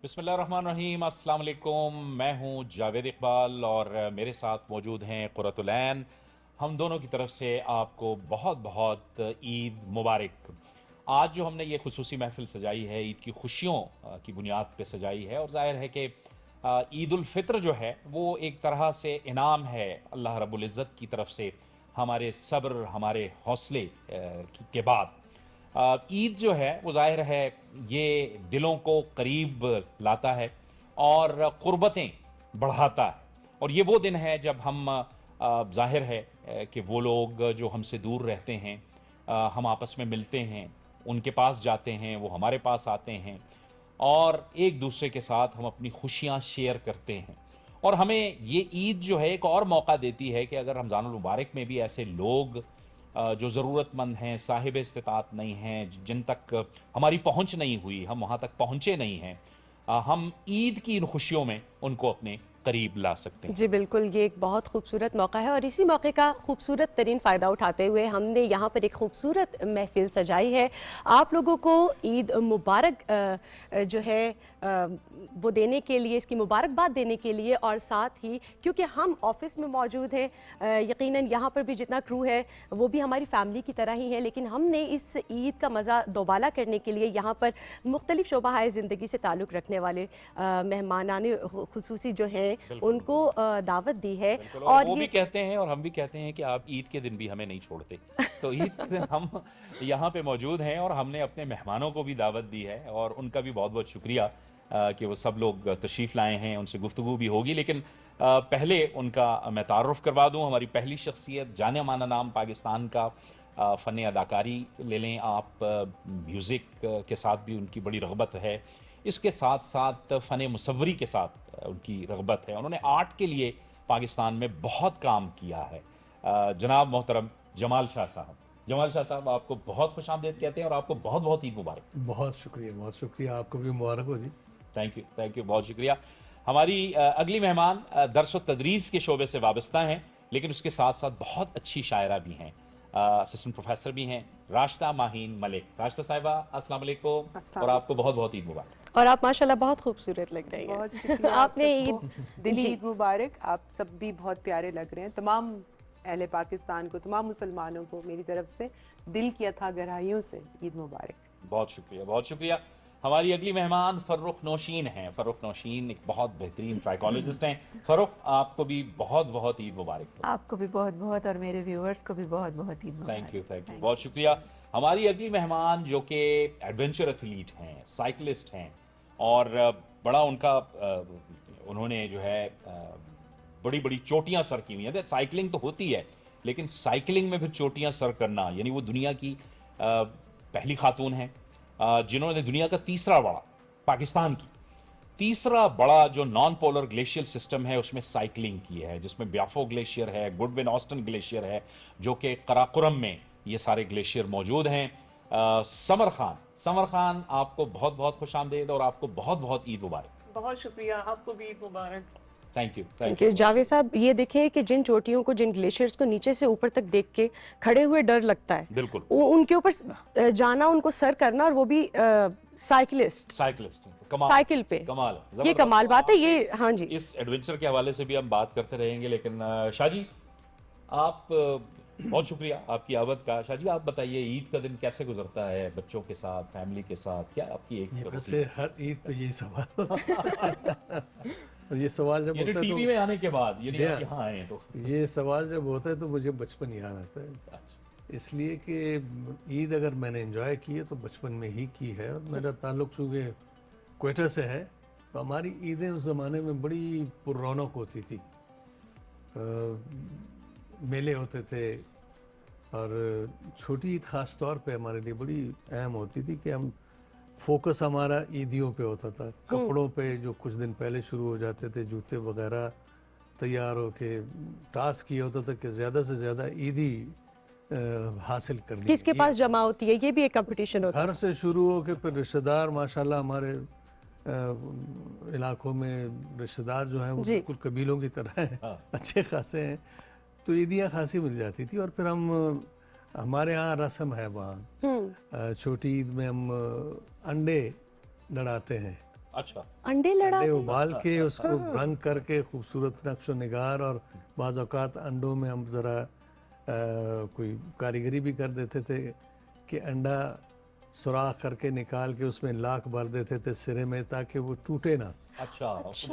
बिस्मिल्लाहिर्रहमानिर्रहीम, अस्सलाम वालेकुम। मैं हूं जावेद इकबाल और मेरे साथ मौजूद हैं कुर्रतुल ऐन। हम दोनों की तरफ से आपको बहुत बहुत ईद मुबारक। आज जो हमने ये खुसूसी महफिल सजाई है ईद की खुशियों की बुनियाद पे सजाई है, और जाहिर है कि ईद उल फित्र जो है वो एक तरह से इनाम है अल्लाह रब्बुल इज़्ज़त की तरफ से हमारे सब्र, हमारे हौसले के बाद। ईद जो है वो जाहिर है ये दिलों को करीब लाता है और क़ुरबतें बढ़ाता है। और ये वो दिन है जब हम जाहिर है कि वो लोग जो हमसे दूर रहते हैं, हम आपस में मिलते हैं, उनके पास जाते हैं, वो हमारे पास आते हैं और एक दूसरे के साथ हम अपनी खुशियाँ शेयर करते हैं। और हमें ये ईद जो है एक और मौका देती है कि अगर रमज़ानुल मुबारक में भी ऐसे लोग जो ज़रूरतमंद हैं, साहिब इस्तिताअत नहीं हैं, जिन तक हमारी पहुँच नहीं हुई, हम वहाँ तक पहुँचे नहीं हैं, हम ईद की इन खुशियों में उनको अपने करीब ला सकते हैं। जी बिल्कुल, ये एक बहुत खूबसूरत मौका है और इसी मौके का खूबसूरत तरीन फ़ायदा उठाते हुए हमने यहाँ पर एक खूबसूरत महफ़िल सजाई है। आप लोगों को ईद मुबारक जो है वो देने के लिए, इसकी मुबारकबाद देने के लिए, और साथ ही क्योंकि हम ऑफ़िस में मौजूद हैं, यकीनन यहाँ पर भी जितना क्रू है वो भी हमारी फ़ैमिली की तरह ही है, लेकिन हमने इस ईद का मज़ा दोबाला करने के लिए यहाँ पर मुख्तलिफ़ शोबाए ज़िंदगी से ताल्लुक़ रखने वाले मेहमानाने खुसूसी जो हैं उनको दावत दी है। और वो भी कहते हैं और हम भी कहते हैं कि आप ईद के दिन भी हमें नहीं छोड़ते। तो ईद के दिन हम यहाँ पे मौजूद हैं और हमने अपने मेहमानों को भी दावत दी है और उनका भी बहुत बहुत शुक्रिया कि वो सब लोग तशरीफ़ लाए हैं, उनसे गुफ्तगू भी होगी। लेकिन पहले उनका मैं तारुफ़ करवा दूँ। हमारी पहली शख्सियत, जाने माना नाम पाकिस्तान का, फ़न अदाकारी ले लें आप, म्यूज़िक के साथ भी उनकी बड़ी रग़बत है, इसके साथ साथ फ़न मुसव्वरी के साथ उनकी रग़बत है। उन्होंने आर्ट के लिए पाकिस्तान में बहुत काम किया है। जनाब मोहतरम जमाल शाह साहब, जमाल शाह साहब आपको बहुत खुशामदीद कहते हैं और आपको बहुत बहुत ईद मुबारक। बहुत शुक्रिया, आपको भी मुबारक हो जी। थैंक यू, बहुत शुक्रिया। हमारी अगली मेहमान दर्स व तदरीस के शोबे से वाबस्ता हैं, लेकिन उसके साथ साथ बहुत अच्छी शायरा भी हैं, असिस्टेंट प्रोफेसर भी हैं, राशिदा माहीन मलिक। राशिदा साहिबा अस्सलाम वालेकुम और आपको बहुत बहुत ईद मुबारक। और आप माशाल्लाह बहुत खूबसूरत लग रही हैं। बहुत शुक्रिया। आपने दिली ईद मुबारक। आप सब भी बहुत प्यारे लग रहे हैं। तमाम अहले पाकिस्तान को, तमाम मुसलमानों को मेरी तरफ से दिल की अथाह गहराइयों से ईद मुबारक। बहुत शुक्रिया, बहुत शुक्रिया। हमारी अगली मेहमान फ़र्रुख नौशीन हैं। फ़र्रुख नौशीन एक बहुत बेहतरीन ट्राइकोलॉजिस्ट हैं। फ़र्रुख, आपको भी बहुत बहुत ईद मुबारक। आपको भी बहुत बहुत और मेरे व्यूअर्स को भी बहुत बहुत ईद मुबारक। थैंक यू, बहुत शुक्रिया। हमारी अगली मेहमान जो कि एडवेंचर एथलीट हैं, साइकिलिस्ट हैं और बड़ा उनका उन्होंने जो है बड़ी बड़ी चोटियां सर की हुई हैं। साइकिलिंग तो होती है, लेकिन साइकिलिंग में फिर चोटियां सर करना, यानी वो दुनिया की पहली खातून हैं जिन्होंने दुनिया का तीसरा बड़ा, पाकिस्तान की तीसरा बड़ा जो नॉन पोलर ग्लेशियल सिस्टम है उसमें साइकिलिंग की है, जिसमें ब्याफो ग्लेशियर है, गुडविन ऑस्टन ग्लेशियर है, जो कि कराकोरम में ये सारे ग्लेशियर मौजूद हैं। समर खान आपको बहुत बहुत खुश आमदेद और आपको बहुत बहुत ईद मुबारक। बहुत शुक्रिया, आपको भी ईद मुबारक। Thank thank you. You Javed साहब। ये देखें कि जिन चोटियों को, जिन ग्लेशियर्स को नीचे से ऊपर तक देख के खड़े हुए डर लगता है, बिल्कुल वो उनके ऊपर जाना, उनको सर करना, और वो भी साइकिलिस्ट साइकिल पे, कमाल, ये कमाल बात है ये। हाँ जी, इस एडवेंचर के हवाले से भी हम बात करते रहेंगे, लेकिन शाह जी आप बहुत शुक्रिया आपकी आवत का। शाह जी आप बताइए ईद का दिन कैसे गुजरता है बच्चों के साथ, फैमिली के साथ, क्या आपकी एक वैसे हर ईद पे यही सवाल और ये सवाल जब होता है टीवी में आने के बाद, ये नहीं कि हाँ आए तो ये सवाल जब होता है तो मुझे बचपन याद आता है, इसलिए कि ईद अगर मैंने एंजॉय की है तो बचपन में ही की है। और मेरा ताल्लुक चूँकि क्वेटा से है तो हमारी ईदें उस ज़माने में बड़ी पुररौनक होती थी। मेले होते थे और छोटी ईद ख़ास तौर पे हमारे लिए बड़ी अहम होती थी कि हम फोकस हमारा ईदियों पे होता था, कपड़ों पे जो कुछ दिन पहले शुरू हो जाते थे, जूते वगैरह तैयार होके टास्क ये होता था कि ज़्यादा से ज़्यादा ईदी हासिल करनी। किसके पास जमा होती है, ये भी एक कंपटीशन होता है। घर से शुरू हो के फिर रिश्तेदार, माशाल्लाह हमारे इलाकों में रिश्तेदार जो हैं वो बिल्कुल कबीलों की तरह हैं, अच्छे खासे हैं, तो ईदियाँ खासी मिल जाती थी। और फिर हम, हमारे यहाँ रस्म है वहाँ छोटी ईद में हम अंडे लड़ाते हैं अच्छा, अंडे लड़ा अंडे उबाल के उसको रंग करके खूबसूरत नक्शो निगार, और बाज़ औक़ात अंडों में हम ज़रा कोई कारीगरी भी कर देते थे कि अंडा सुराख करके निकाल के उसमें लाख भर देते थे सिरे में ताकि वो टूटे ना। अच्छा,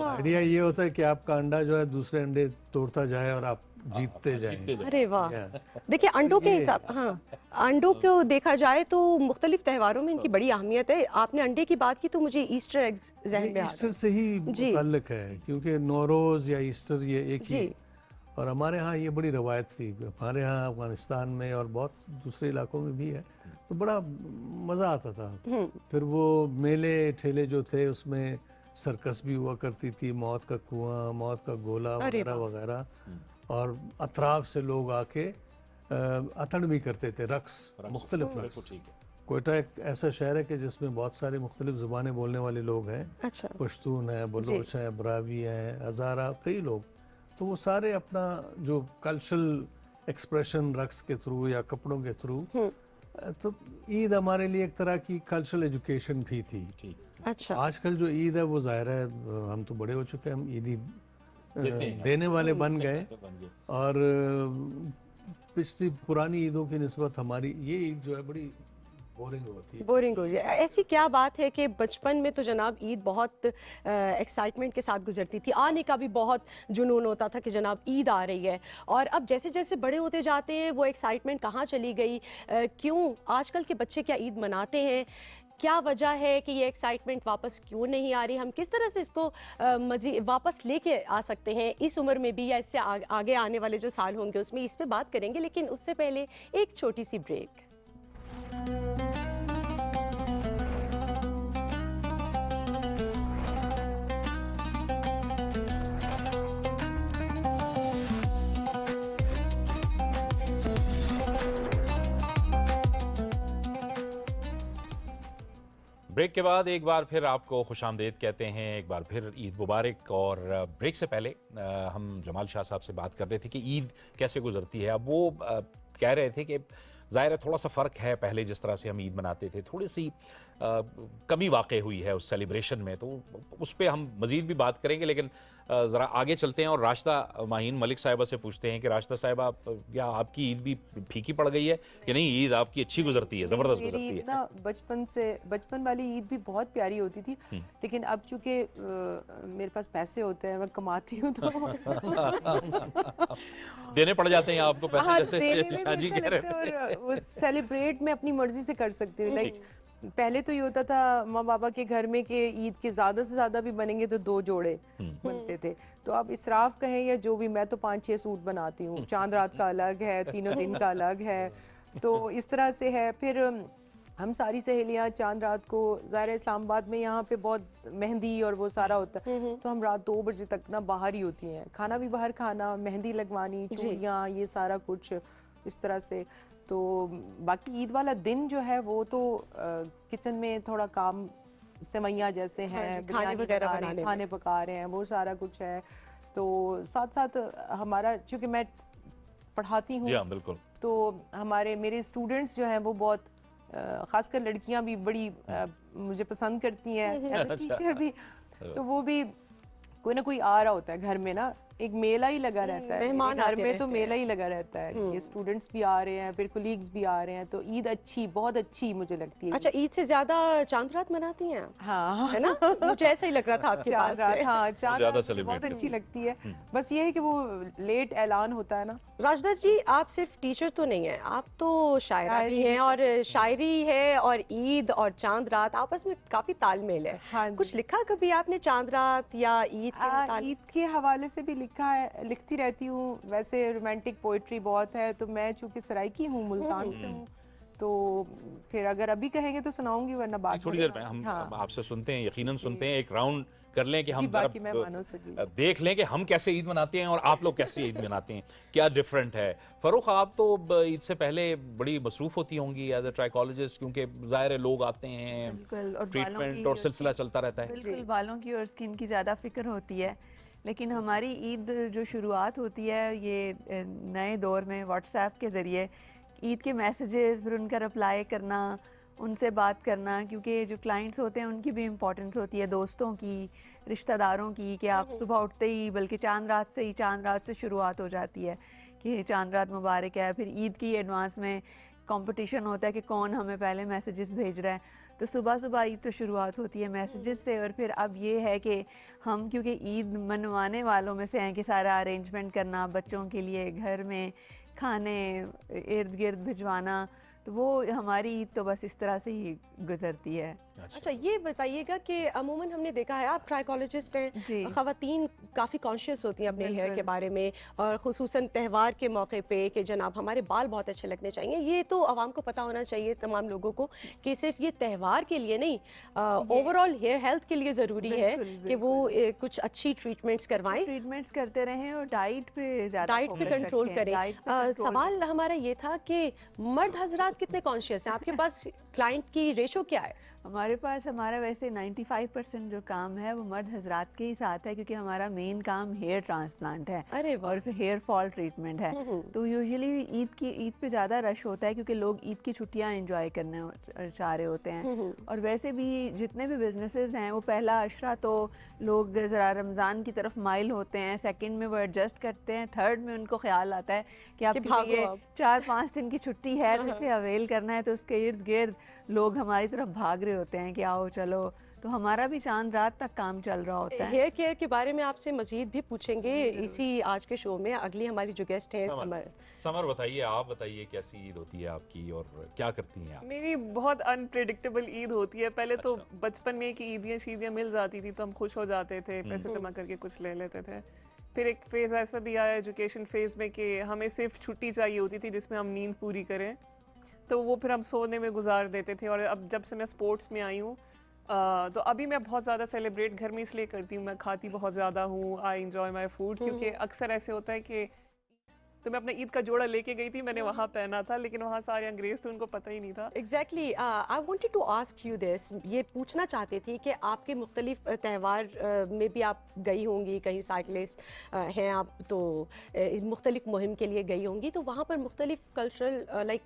आइडिया ये होता है कि आपका अंडा जो है दूसरे अंडे तोड़ता जाए और आप जीतते जीतते जाएं। जाएं। अरे वाह। या, देखिए अंडों के ये- हिसाब, हाँ, अंडों को देखा जाए तो मुख्तलिफ त्योहारों में इनकी बड़ी अहमियत है। आपने अंडे की बात की तो मुझे ईस्टर एग्स जहन ये में आ ईस्टर गए। से ही जी। मुतल्लिक है क्योंकि नौरोज़ या ईस्टर ये एक ही, जी। और हमारे यहाँ ये बड़ी रवायत थी। हमारे यहाँ अफगानिस्तान में और बहुत दूसरे इलाकों में भी है, तो बड़ा मज़ा आता था। फिर वो मेले ठेले जो थे उसमें सर्कस भी हुआ करती थी, मौत का कुआं, मौत का गोला अरे वगैरह वाह। वगैरह, और अतराफ से लोग आके अतड़ भी करते थे, रक्स, मुख्तलिफ बिल्कुल रक्स। ठीक है। कोयटा एक ऐसा शहर है कि जिसमें बहुत सारी मुख्तलिफ ज़ुबानें बोलने वाले लोग हैं। अच्छा। पश्तून है, बलोच है, बरावी हैं, हज़ारा, कई लोग। तो वो सारे अपना जो कल्चरल एक्सप्रेशन रक्स के थ्रू या कपड़ों के थ्रू, तो ईद हमारे लिए एक तरह की कल्चरल एजुकेशन भी थी। ठीक, अच्छा। आजकल जो ईद है वो ज़ाहिर है हम तो बड़े हो चुके हैं, हम ईदी देते हैं। देने वाले बन गए, बन गए। और पिछली पुरानी ईदों की निस्बत हमारी ये ईद जो है बड़ी बोरिंग होती है। बोरिंग हो रही है। ऐसी क्या बात है कि बचपन में तो जनाब ईद बहुत एक्साइटमेंट के साथ गुजरती थी, आने का भी बहुत जुनून होता था कि जनाब ईद आ रही है, और अब जैसे जैसे बड़े होते जाते हैं वो एक्साइटमेंट कहाँ चली गई? क्यों आजकल के बच्चे क्या ईद मनाते हैं? क्या वजह है कि ये एक्साइटमेंट वापस क्यों नहीं आ रही? हम किस तरह से इसको मज़ीद वापस लेके आ सकते हैं इस उम्र में भी, या इससे आगे आने वाले जो साल होंगे उसमें? इस पे बात करेंगे, लेकिन उससे पहले एक छोटी सी ब्रेक। ब्रेक के बाद एक बार फिर आपको खुशामदीद कहते हैं, एक बार फिर ईद मुबारक। और ब्रेक से पहले हम जमाल शाह साहब से बात कर रहे थे कि ईद कैसे गुजरती है। अब वो कह रहे थे कि ज़ाहिर है थोड़ा सा फ़र्क है, पहले जिस तरह से हम ईद मनाते थे थोड़ी सी कमी वाक़ई हुई है उस सेलिब्रेशन में, तो उस पर हम मज़ीद भी बात करेंगे। लेकिन ज़रा आगे चलते हैं और राशिदा माहीन मलिक साहिबा से पूछते हैं कि राशिदा साहिबा, क्या आपकी ईद भी फीकी पड़ गई है कि नहीं? ईद आपकी अच्छी गुजरती है, ज़बरदस्त मेरी गुजरती ईद है? ना बचपन वाली ईद भी बहुत प्यारी होती थी, लेकिन अब चूंकि मेरे पास पैसे होते हैं, मैं कमाती हूँ, तो देने पड़ जाते हैं आपको पैसे, हाँ, जैसे देने में भी शाहजी अच्छा कह रहे लगता थे। है, और वो सेलिब्रेट मैं अपनी मर्जी से कर सकती हूँ। लाइक पहले तो ये होता था माँ बाबा के घर में कि ईद के ज्यादा से ज्यादा भी बनेंगे तो 2 जोड़े बनते थे। तो अब इसराफ कहें या जो भी, मैं तो 5-6 सूट बनाती हूँ। चांद रात का अलग है, तीनों दिन का अलग है, तो इस तरह से है। फिर हम सारी सहेलियां चांद रात को, ज़ाहिर है इस्लामाबाद में यहाँ पे बहुत मेहंदी और वो सारा होता है, तो हम रात 2 बजे तक ना बाहर ही होती हैं, खाना भी बाहर खाना, मेहंदी लगवानी, चूड़ियाँ, ये सारा कुछ इस तरह से। तो बाकी ईद वाला दिन जो है वो तो किचन में थोड़ा काम, सेवैयाँ जैसे हैं, खाने बिरयानी वगैरह बना रहे बनाने हैं, खाने पका रहे हैं, वो सारा कुछ है। तो साथ साथ हमारा, चूँकि मैं पढ़ाती हूँ, जी हाँ, बिल्कुल। तो मेरे स्टूडेंट्स जो हैं वो बहुत खासकर लड़कियां भी बड़ी मुझे पसंद करती हैं, एज अ टीचर भी। तो वो भी कोई ना कोई आ रहा होता है घर में ना, एक मेला ही लगा रहता है। मेहमान मेरे घर आते में तो रहते मेला ही लगा रहता है, ये स्टूडेंट्स भी आ रहे हैं, फिर कोलीग्स भी आ रहे हैं, तो ईद अच्छी, बहुत अच्छी मुझे लगती है। अच्छा, ईद से ज्यादा चांद रात मनाती हैं आप? हाँ, है ना? मुझे ऐसा ही लग रहा था आपके पास चांद रात, से। हाँ, चांद ज्यादा रात मुझे celebrate बहुत अच्छी करती लगती है। बस ये है कि वो लेट ऐलान होता है ना। राजदा जी, आप सिर्फ टीचर तो नहीं हैं, आप तो शायरा भी हैं, और शायरी है और ईद और चांद रात आपस में काफी तालमेल है। हाँ जी। कुछ लिखा कभी आपने चांद रात या ईद के मुतालिक? ईद के हवाले से भी लिखा है, लिखती रहती हूँ। वैसे रोमांटिक पोइट्री बहुत है, तो मैं चूंकि सराइकी हूँ, मुल्तान से हूँ, तो फिर अगर अभी कहेंगे तो सुनाऊंगी, वरना बाद थोड़ी देर में हम आपसे सुनते हैं, यकीनन सुनते हैं। एक राउंड कर लें कि हम जी, बाकी जरा, मेहमानों से भी। देख लें कि हम कैसे ईद मनाते हैं और आप लोग कैसे ईद मनाते हैं, क्या डिफरेंट है। फरूख, आप तो ईद से पहले बड़ी मसरूफ होती होंगी एज ए ट्राइकोलॉजिस्ट, क्योंकि ज़ाहिर है लोग आते हैं, बिल्कुल, और बालों ट्रीटमेंट की और सिलसिला चलता रहता है। बिल्कुल बालों की और स्किन की ज़्यादा फिक्र होती है। लेकिन हमारी ईद जो शुरुआत होती है ये नए दौर में व्हाट्सएप के ज़रिए, ईद के मैसेजेस, फिर उनका रिप्लाई करना, उनसे बात करना, क्योंकि जो क्लाइंट्स होते हैं उनकी भी इम्पोर्टेंस होती है, दोस्तों की, रिश्तेदारों की, कि आप सुबह उठते ही, बल्कि चांद रात से शुरुआत हो जाती है कि चांद रात मुबारक है। फिर ईद की एडवांस में कंपटीशन होता है कि कौन हमें पहले मैसेजेस भेज रहा है। तो सुबह सुबह ईद तो शुरुआत होती है मैसेजेस से, और फिर अब ये है कि हम क्योंकि ईद मनवाने वालों में से हैं कि सारा अरेंजमेंट करना, बच्चों के लिए घर में खाने इर्द गिर्द भिजवाना, तो वो हमारी ईद तो बस इस तरह से ही गुजरती है। अच्छा, ये बताइएगा कि अमूमन हमने देखा है, आप ट्राइकोलॉजिस्ट हैं, जी। ख़वातीन काफ़ी कॉन्शियस होती हैं अपने हेयर के बिल्कुल। बारे में, और ख़ुसूसन त्यौहार के मौके पे कि जनाब हमारे बाल बहुत अच्छे लगने चाहिए। ये तो आवाम को पता होना चाहिए, तमाम लोगों को, कि सिर्फ ये त्यौहार के लिए नहीं, ओवरऑल हेयर हेल्थ के लिए ज़रूरी है बिल्कुल, कि वो कुछ अच्छी ट्रीटमेंट्स करवाएं, ट्रीटमेंट्स करते रहें और डाइट पे ज़्यादा डाइट पे फोकस कंट्रोल रखें, करें। डाइट पे कंट्रोल सवाल हमारा ये था कि मर्द हजरात कितने कॉन्शियस हैं? आपके पास क्लाइंट की रेशो क्या है? हमारे पास, हमारा वैसे 95% जो काम है वो मर्द हजरात के ही साथ है, क्योंकि हमारा मेन काम हेयर ट्रांसप्लांट है अरे वाह। और फिर हेयर फॉल ट्रीटमेंट है। तो यूजुअली ईद पे ज़्यादा रश होता है, क्योंकि लोग ईद की छुट्टियां एंजॉय करने चाह रहे होते हैं। और वैसे भी जितने भी बिजनेसेस हैं, वो पहला अशरा तो लोग ज़रा रमज़ान की तरफ माइल होते हैं, सेकंड में वो एडजस्ट करते हैं, थर्ड में उनको ख्याल आता है कि आप भागो ये अब। 4-5 दिन की छुट्टी है तो इसे अवेल करना है। तो उसके इर्द गिर्द लोग हमारी तरफ भाग रहे होते हैं कि आओ चलो। तो हमारा भी चांद रात तक काम चल रहा होता है। हेयर केयर के बारे में आपसे मजीद भी पूछेंगे इसी आज के शो में। अगली हमारी जो गेस्ट हैं समर। समर बताइए, आप बताइए कैसी ईद होती है आपकी और क्या करती हैं आप? मेरी बहुत अनप्रिडिक्टेबल ईद होती है। पहले तो अच्छा। बचपन में कि ईदियाँ शीदियाँ मिल जाती थी तो हम खुश हो जाते थे, पैसे जमा करके कुछ ले लेते थे। फिर एक फेज़ ऐसा भी आया एजुकेशन फेज़ में कि हमें सिर्फ छुट्टी चाहिए होती थी जिसमें हम नींद पूरी करें, तो वो फिर हम सोने में गुजार देते थे। और अब जब से मैं स्पोर्ट्स में आई हूँ, तो अभी मैं बहुत ज़्यादा सेलिब्रेट घर में इसलिए करती हूँ, मैं खाती बहुत ज़्यादा हूँ, आई एंजॉय माई फूड, क्योंकि अक्सर ऐसे होता है कि तो मैं अपना ईद का जोड़ा लेके गई थी, मैंने वहाँ पहना था, लेकिन वहाँ सारे अंग्रेज थे, उनको पता ही नहीं था। Exactly, I wanted to ask you this, ये पूछना चाहती थी कि आपके मुख्तलिफ त्यौहार में भी आप गई होंगी, कहीं साइकिलिस्ट हैं आप, तो मुख्तलिफ मुहिम के लिए गई होंगी, तो वहाँ पर मुख्तलिफ कल्चरल लाइक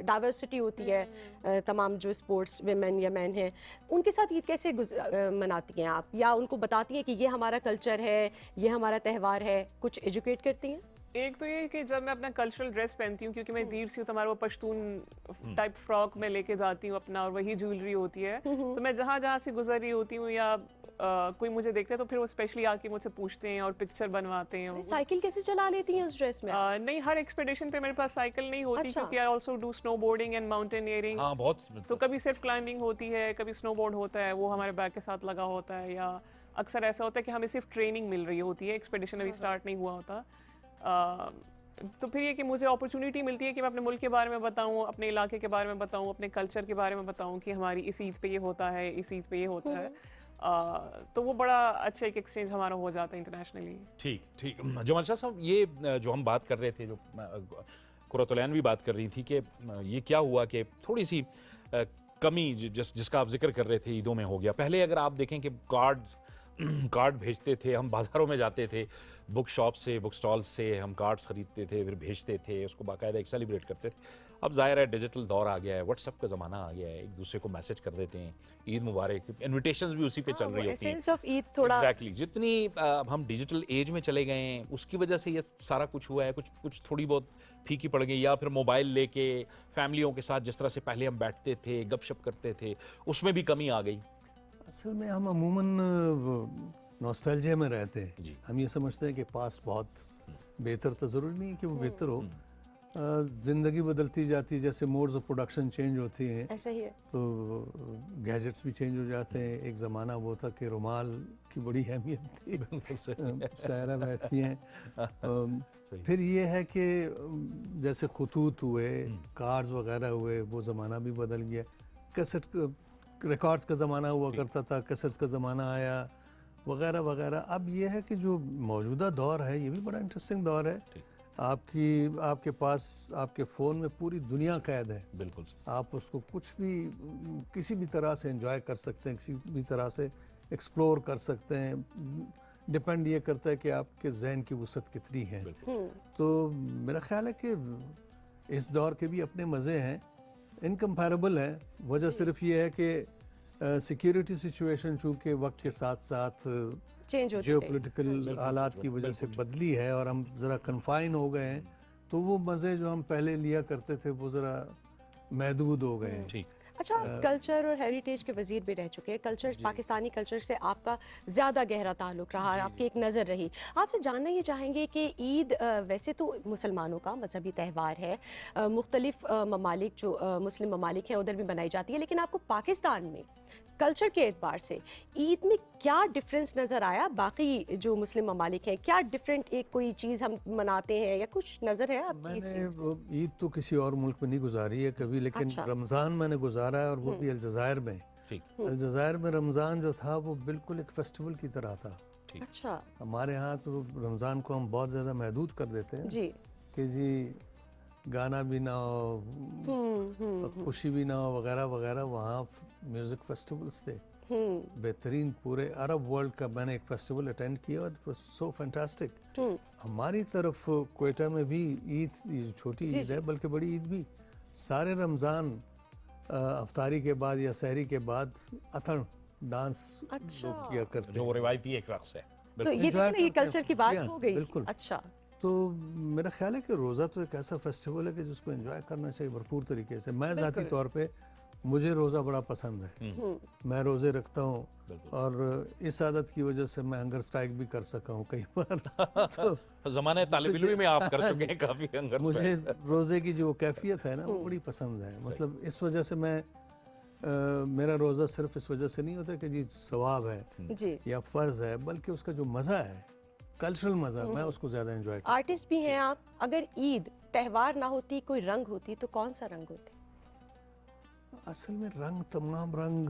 डाइवर्सिटी होती है, तमाम जो स्पोर्ट्स वेमेन या मैन हैं, उनके साथ ईद कैसे मनाती हैं आप, या उनको बताती हैं कि ये हमारा कल्चर है, ये हमारा त्यौहार है, कुछ एजुकेट करती हैं? एक तो ये कि जब मैं अपना कल्चरल ड्रेस पहनती हूँ, क्योंकि मैं दीर से हूँ, तो हमारा वो पश्तून टाइप फ्रॉक में लेके जाती हूँ अपना, और वही ज्वेलरी होती है। तो मैं जहाँ जहाँ से गुजर रही होती हूँ या कोई मुझे देखते हैं तो फिर वो स्पेशली आके मुझसे पूछते हैं और पिक्चर बनवाते हैं। साइकिल कैसे चला लेती हैं उस ड्रेस में? नहीं, हर एक्सपेडिशन पे मेरे पास साइकिल नहीं होती, अच्छा। क्योंकि I also do snow boarding and mountaineering. हाँ, बहुत तो कभी सिर्फ क्लाइंबिंग होती है, कभी स्नो बोर्ड होता है, वो हमारे बैग के साथ लगा होता है, या अक्सर ऐसा होता है कि हमें सिर्फ ट्रेनिंग मिल रही होती है, एक्सपेडिशन अभी स्टार्ट नहीं हुआ होता। तो फिर ये कि मुझे अपॉर्चुनिटी मिलती है कि मैं अपने मुल्क के बारे में बताऊं, अपने इलाके के बारे में बताऊं, अपने कल्चर के बारे में बताऊं कि हमारी इस ईद पे ये होता है, इस ईद पे ये होता है। तो वो बड़ा अच्छा एक एक्सचेंज हमारा हो जाता है इंटरनेशनली। ठीक ठीक। जो मनशा साहब, ये जो हम बात कर रहे थे, जो कुरतुलैन भी बात कर रही थी कि ये क्या हुआ कि थोड़ी सी कमी जिसका आप जिक्र कर रहे थे ईदों में हो गया। पहले अगर आप देखें कि कार्ड भेजते थे, हम बाज़ारों में जाते थे, बुक शॉप से, बुक स्टॉल से हम कार्ड्स ख़रीदते थे, फिर भेजते थे, उसको बाकायदा एक सेलिब्रेट करते थे। अब ज़ाहिर है डिजिटल दौर आ गया है, व्हाट्सएप का ज़माना आ गया है, एक दूसरे को मैसेज कर देते हैं, ईद मुबारक, इन्विटेशंस भी उसी पे चल रही होती हैं। एसेंस ऑफ ईद थोड़ा एग्जैक्टली, जितनी हम डिजिटल एज में चले गए हैं, उसकी वजह से ये सारा कुछ हुआ है। कुछ थोड़ी बहुत फीकी पड़ गई, या फिर मोबाइल लेके फैमिलियों के साथ जिस तरह से पहले हम बैठते थे, गपशप करते थे, उसमें भी कमी आ गई। असल में हम अमूमन नॉस्टैल्जिया में रहते हैं। जी। हम ये समझते हैं कि पास्ट बहुत बेहतर, तो ज़रूरी नहीं है कि वो बेहतर हो। ज़िंदगी बदलती जाती है, जैसे मोड्स ऑफ प्रोडक्शन चेंज होती हैं, ऐसा ही है। तो गैजेट्स भी चेंज हो जाते हैं। एक ज़माना वो था कि रुमाल की बड़ी अहमियत थी, शायरा बैठती हैं। फिर ये है कि जैसे खतूत हुए, कार्ड्स वगैरह हुए, वो ज़माना भी बदल गया। कैसेट रिकॉर्ड्स का ज़माना हुआ करता था, कैसेट्स का ज़माना आया, वगैरह वगैरह। अब ये है कि जो मौजूदा दौर है, ये भी बड़ा इंटरेस्टिंग दौर है। आपके पास, आपके फ़ोन में पूरी दुनिया कैद है। बिल्कुल। आप उसको कुछ भी, किसी भी तरह से एंजॉय कर सकते हैं, किसी भी तरह से एक्सप्लोर कर सकते हैं। डिपेंड ये करता है कि आपके जहन की वसअत कितनी है। तो मेरा ख्याल है कि इस दौर के भी अपने मज़े हैं। इनकम्पैरेबल है। वजह सिर्फ ये है कि सिक्योरिटी सिचुएशन चूँकि वक्त के साथ साथ चेंज होते जियो रहे। पोलिटिकल हालात की वजह से बदली है और हम ज़रा कन्फाइन हो गए हैं, तो वो मज़े जो हम पहले लिया करते थे वो ज़रा महदूद हो गए हैं। ठीक। अच्छा, आप कल्चर और हेरिटेज के वजीर भी रह चुके हैं। कल्चर, पाकिस्तानी कल्चर से आपका ज़्यादा गहरा ताल्लुक़ रहा, आपकी एक नज़र रही। आपसे जानना ये चाहेंगे कि ईद वैसे तो मुसलमानों का मजहबी त्यौहार है, मुख्तलिफ ममालिक जो मुस्लिम ममालिक हैं उधर भी मनाई जाती है, लेकिन आपको पाकिस्तान में कल्चर के एतबार से ईद में क्या डिफरेंस नज़र आया बाकी जो मुस्लिम ममालिक हैं? क्या डिफरेंट एक कोई चीज़ हम मनाते हैं या कुछ नज़र है आपकी इस मैंने चीज़ में? वो ईद तो किसी और मुल्क में नहीं गुजारी है कभी, लेकिन अच्छा। रमज़ान मैंने गुजारा है और वो भी अलजायर में। ठीक। अलजायर में रमज़ान जो था वो बिल्कुल एक फेस्टिवल की तरह था। अच्छा हमारे यहाँ तो रमज़ान को हम बहुत ज़्यादा महदूद कर देते हैं जी। कि जी गाना भी ना हो, खुशी भी ना हो, वगैरह वगैरह। वहाँ म्यूज़िक फेस्टिवल्स थे बेहतरीन। पूरे अरब वर्ल्ड का मैंने एक फेस्टिवल अटेंड किया और इट वाज सो फैंटास्टिक। हमारी तरफ क्वेटा में भी ईद, छोटी ईद है बल्कि बड़ी ईद भी, सारे रमज़ान अफ्तारी के बाद या सहरी के बाद अथन डांस अच्छा। लोग किया करते जो हैं। रिवायती एक रक्स है। तो ये enjoy देखिए, ये करते हैं। कल्चर की बात जी हाँ, हो गई। बिल्कुल। अच्छा। तो मेरा ख्याल है कि रोज़ा तो एक ऐसा फेस्टिवल है कि जिसको एंजॉय करना चाहिए भरपूर तरीके से। मैं ज़ाती तौर पे मुझे रोज़ा बड़ा पसंद है, मैं रोज़े रखता हूँ और इस आदत की वजह से मैं हंगर स्ट्राइक भी कर सका हूँ कई बार। तो ज़माने तालिब इल्मी में आप कर चुके हैं काफ़ी हंगर मुझे रोज़े की जो कैफियत है ना वो बड़ी पसंद है। मतलब इस वजह से मैं मेरा रोज़ा सिर्फ इस वजह से नहीं होता कि जी सवाब है जी। या फ़र्ज़ है, बल्कि उसका जो मज़ा है, कल्चरल मज़ा, मैं उसको ज़्यादा एंजॉय करता हूँ। आर्टिस्ट भी हैं आप। अगर ईद त्यौहार ना होती, कोई रंग होती, तो कौन सा रंग होते? असल में रंग, तमाम रंग,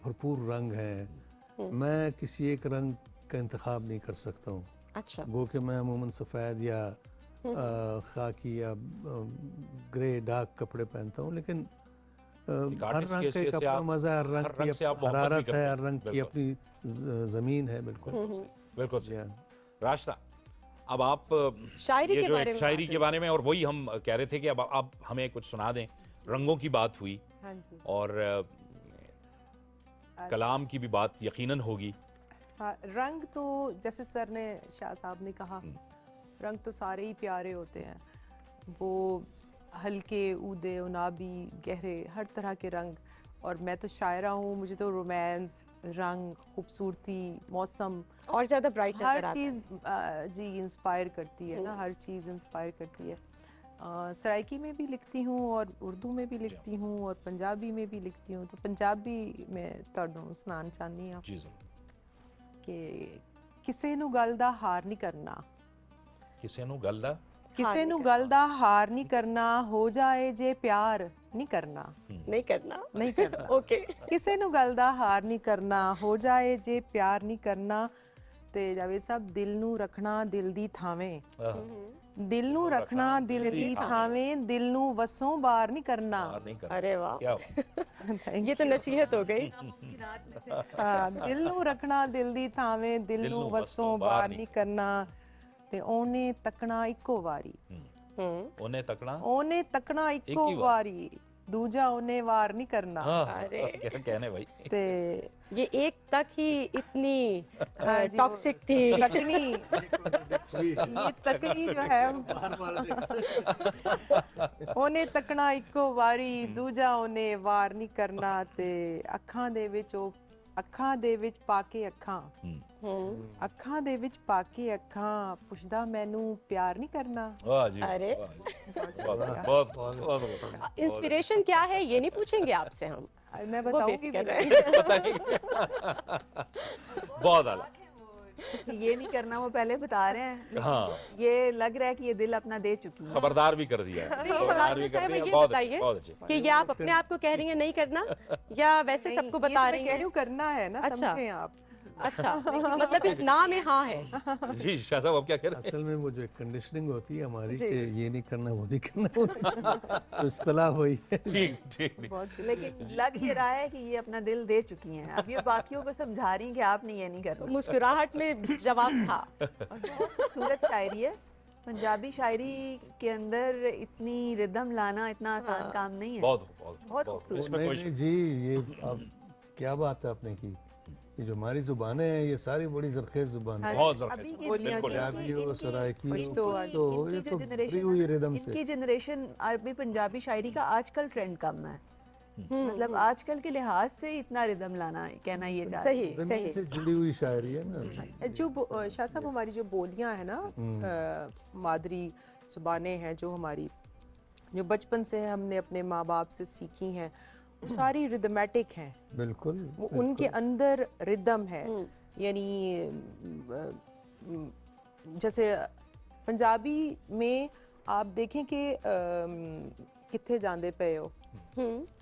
भरपूर रंग हैं। मैं किसी एक रंग का इंतखाब नहीं कर सकता हूँ। अच्छा। गो कि मैं अमूमन सफ़ेद या खाकी या ग्रे डार्क कपड़े पहनता हूँ, लेकिन हर आर्टिस्ट रंग की का एक हैसियत से अपना आप मज़ा है, हर रंग हर रंग से की आप मोहब्बत भी हरारत करते है, हैं। हर रंग की बिल्कुल। अपनी ज़मीन है। बिल्कुल बिल्कुल जी सही। हाँ। राशिदा, अब आप शायरी ये के जो बारे एक में शायरी बात के बारे में, और वही हम कह रहे थे कि अब आप हमें कुछ सुना दें। रंगों की बात हुई हाँ जी। और कलाम की भी बात यकीनन होगी। हाँ, रंग तो जैसे सर ने, शाह साहब ने कहा, रंग तो सारे ही प्यारे होते हैं। वो हल्के, ऊदे, उनाबी, गहरे, हर तरह के रंग। और मैं तो शायरा हूँ, मुझे तो रोमांस, रंग, खूबसूरती, मौसम, और ज़्यादा ब्राइट नजर हर आता है। चीज़ जी इंस्पायर करती है ना, हर चीज़ इंस्पायर करती है। सराइकी में भी लिखती हूँ और उर्दू में भी लिखती हूँ और पंजाबी में भी लिखती हूँ। तो पंजाबी में तुहानू सुनाना चाहनी हाँ जी ज़रूर। कि किसे नू गल दा हार नहीं करना, किसे नू गल दा किसे नू गल दा हार नहीं करना, हो जाए जे प्यार नहीं करना, नहीं करना। नहीं करना। ओके। किसे नू गल दा हार नहीं करना, हो जाए जे प्यार नहीं करना। ते जावेद साहब, दिल नू रखना दिल दी थावें, दिल नू रखना दिल दी थावें, दिल नू वसों बार नहीं करना। बाहर नहीं कर। अरे वाह, क्या बात। ये तो नसीहत हो गई। हाँ, दिल नू रखना दिल दी थावें, दिल नू वसों बार नहीं करना। ते ओने तकना इक्को वारी, उन्हें तकना। ओने तकना इक्को ही वार। वारी, दूजा ओने वार नहीं करना। अरे। क्या कहने भाई। ते ये एक तक ही इतनी हाँ जी, टॉक्सिक थी। तकनी, ये तकनी जो है, ओने तकना इक्को वारी, दूजा ओने वार नहीं करना। ते अखां दे विच ओ, अखां दे विच पाके अखां, अखां दे विच पाके अखां, पुछदा मैनू प्यार नहीं करना। वाह जी। अरे। वाह जी। बहुत बहुत। इंस्पिरेशन क्या है ये नहीं पूछेंगे आपसे हम, मैं वो बताऊंगी बेफिक्र भी रहे। पता नहीं। बहुत आला। ये नहीं करना वो पहले बता रहे हैं, लेकिन हाँ। ये लग रहा है कि ये दिल अपना दे चुकी है। खबरदार भी कर दिया है। खबरदार भी कर साहब, दिया। ये बहुत बताइए अच्छे, बहुत अच्छे। कि ये आप अपने आप को कह रही हैं नहीं करना, या वैसे नहीं, सबको ये तो बता मैं रही कह रही हैं? हूँ करना है ना, अच्छा। समझे आप। अच्छा, मतलब इस ना में हाँ है। जी शाह साहब, अब क्या कह रहे असल में वो जो एक कंडीशनिंग होती है हमारी कि ये नहीं करना, वो नहीं करना, वो नहीं करना, तो इस्तेलाह हुई है। हैं? ठीक ठीक ठीक। बहुत शुक्रिया। लेकिन लग ये रहा है कि ये अपना दिल दे चुकी हैं। अब ये बाकियों को समझा रही हैं कि आपने ये नहीं करना। मुस्कुराहट में जवाब था। और बहुत खूबसूरत शायरी है पंजाबी शायरी के अंदर इतनी रिदम लाना इतना आसान काम नहीं है। बहुत बहुत बहुत बहुत खूबसूरत। इसमें नहीं, कोई नहीं जी, ये अब क्या बात है आपने की, ये जो हमारी जुबानें हैं ये सारी बड़ी जरखेज जुबान है। बहुत अभी जरखेज की बोलियां बिल्कुल जो ऐसा। पंजाबी हो, सराइकी हो, पश्तो पश्तो हो, ये इनकी तो जो भरी जनरेशन हुई रिदम इनकी से। जनरेशन अरबी पंजाबी शायरी का आजकल ट्रेंड कम है। मतलब आजकल के लिहाज से इतना रिदम लाना कहना ये जा सही जमीन सही से जुड़ी हुई शायरी है ना। जो शाह साहब हमारी जो बोलियां हैं ना, मादरी जुबानें हैं जो हमारी, जो बचपन से हमने अपने माँ बाप से सीखी हैं, वो सारी रिदमेटिक हैं। बिल्कुल वो उनके अंदर रिदम है। यानी जैसे पंजाबी में आप देखें कि कित्थे जांदे पे हो,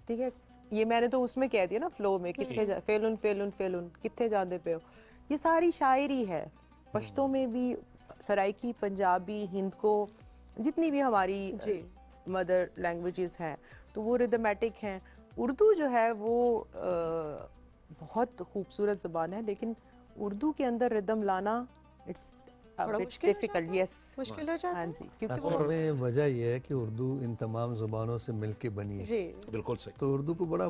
ठीक है, ये मैंने तो उसमें कह दिया ना फ्लो में, कित्थे फेलुन फेलुन फेलुन कित्थे जांदे पे हो, ये सारी शायरी है। पश्तो में भी, सराइकी, पंजाबी, हिंद को, जितनी भी हमारी मदर लैंग्वेजेस हैं तो वो रिदमेटिक हैं। उर्दू जो है वो बहुत खूबसूरत ज़बान है, लेकिन उर्दू के अंदर रिदम लाना इट्स थोड़ा मुश्किल हो डिफिकल्ट। जाता है? यस, मुश्किल हो जाता हाँ है? जी, क्योंकि असल वो में वजह यह है कि उर्दू इन तमाम ज़ुबानों से मिलके बनी है। जी बिल्कुल सही। तो उर्दू को बड़ा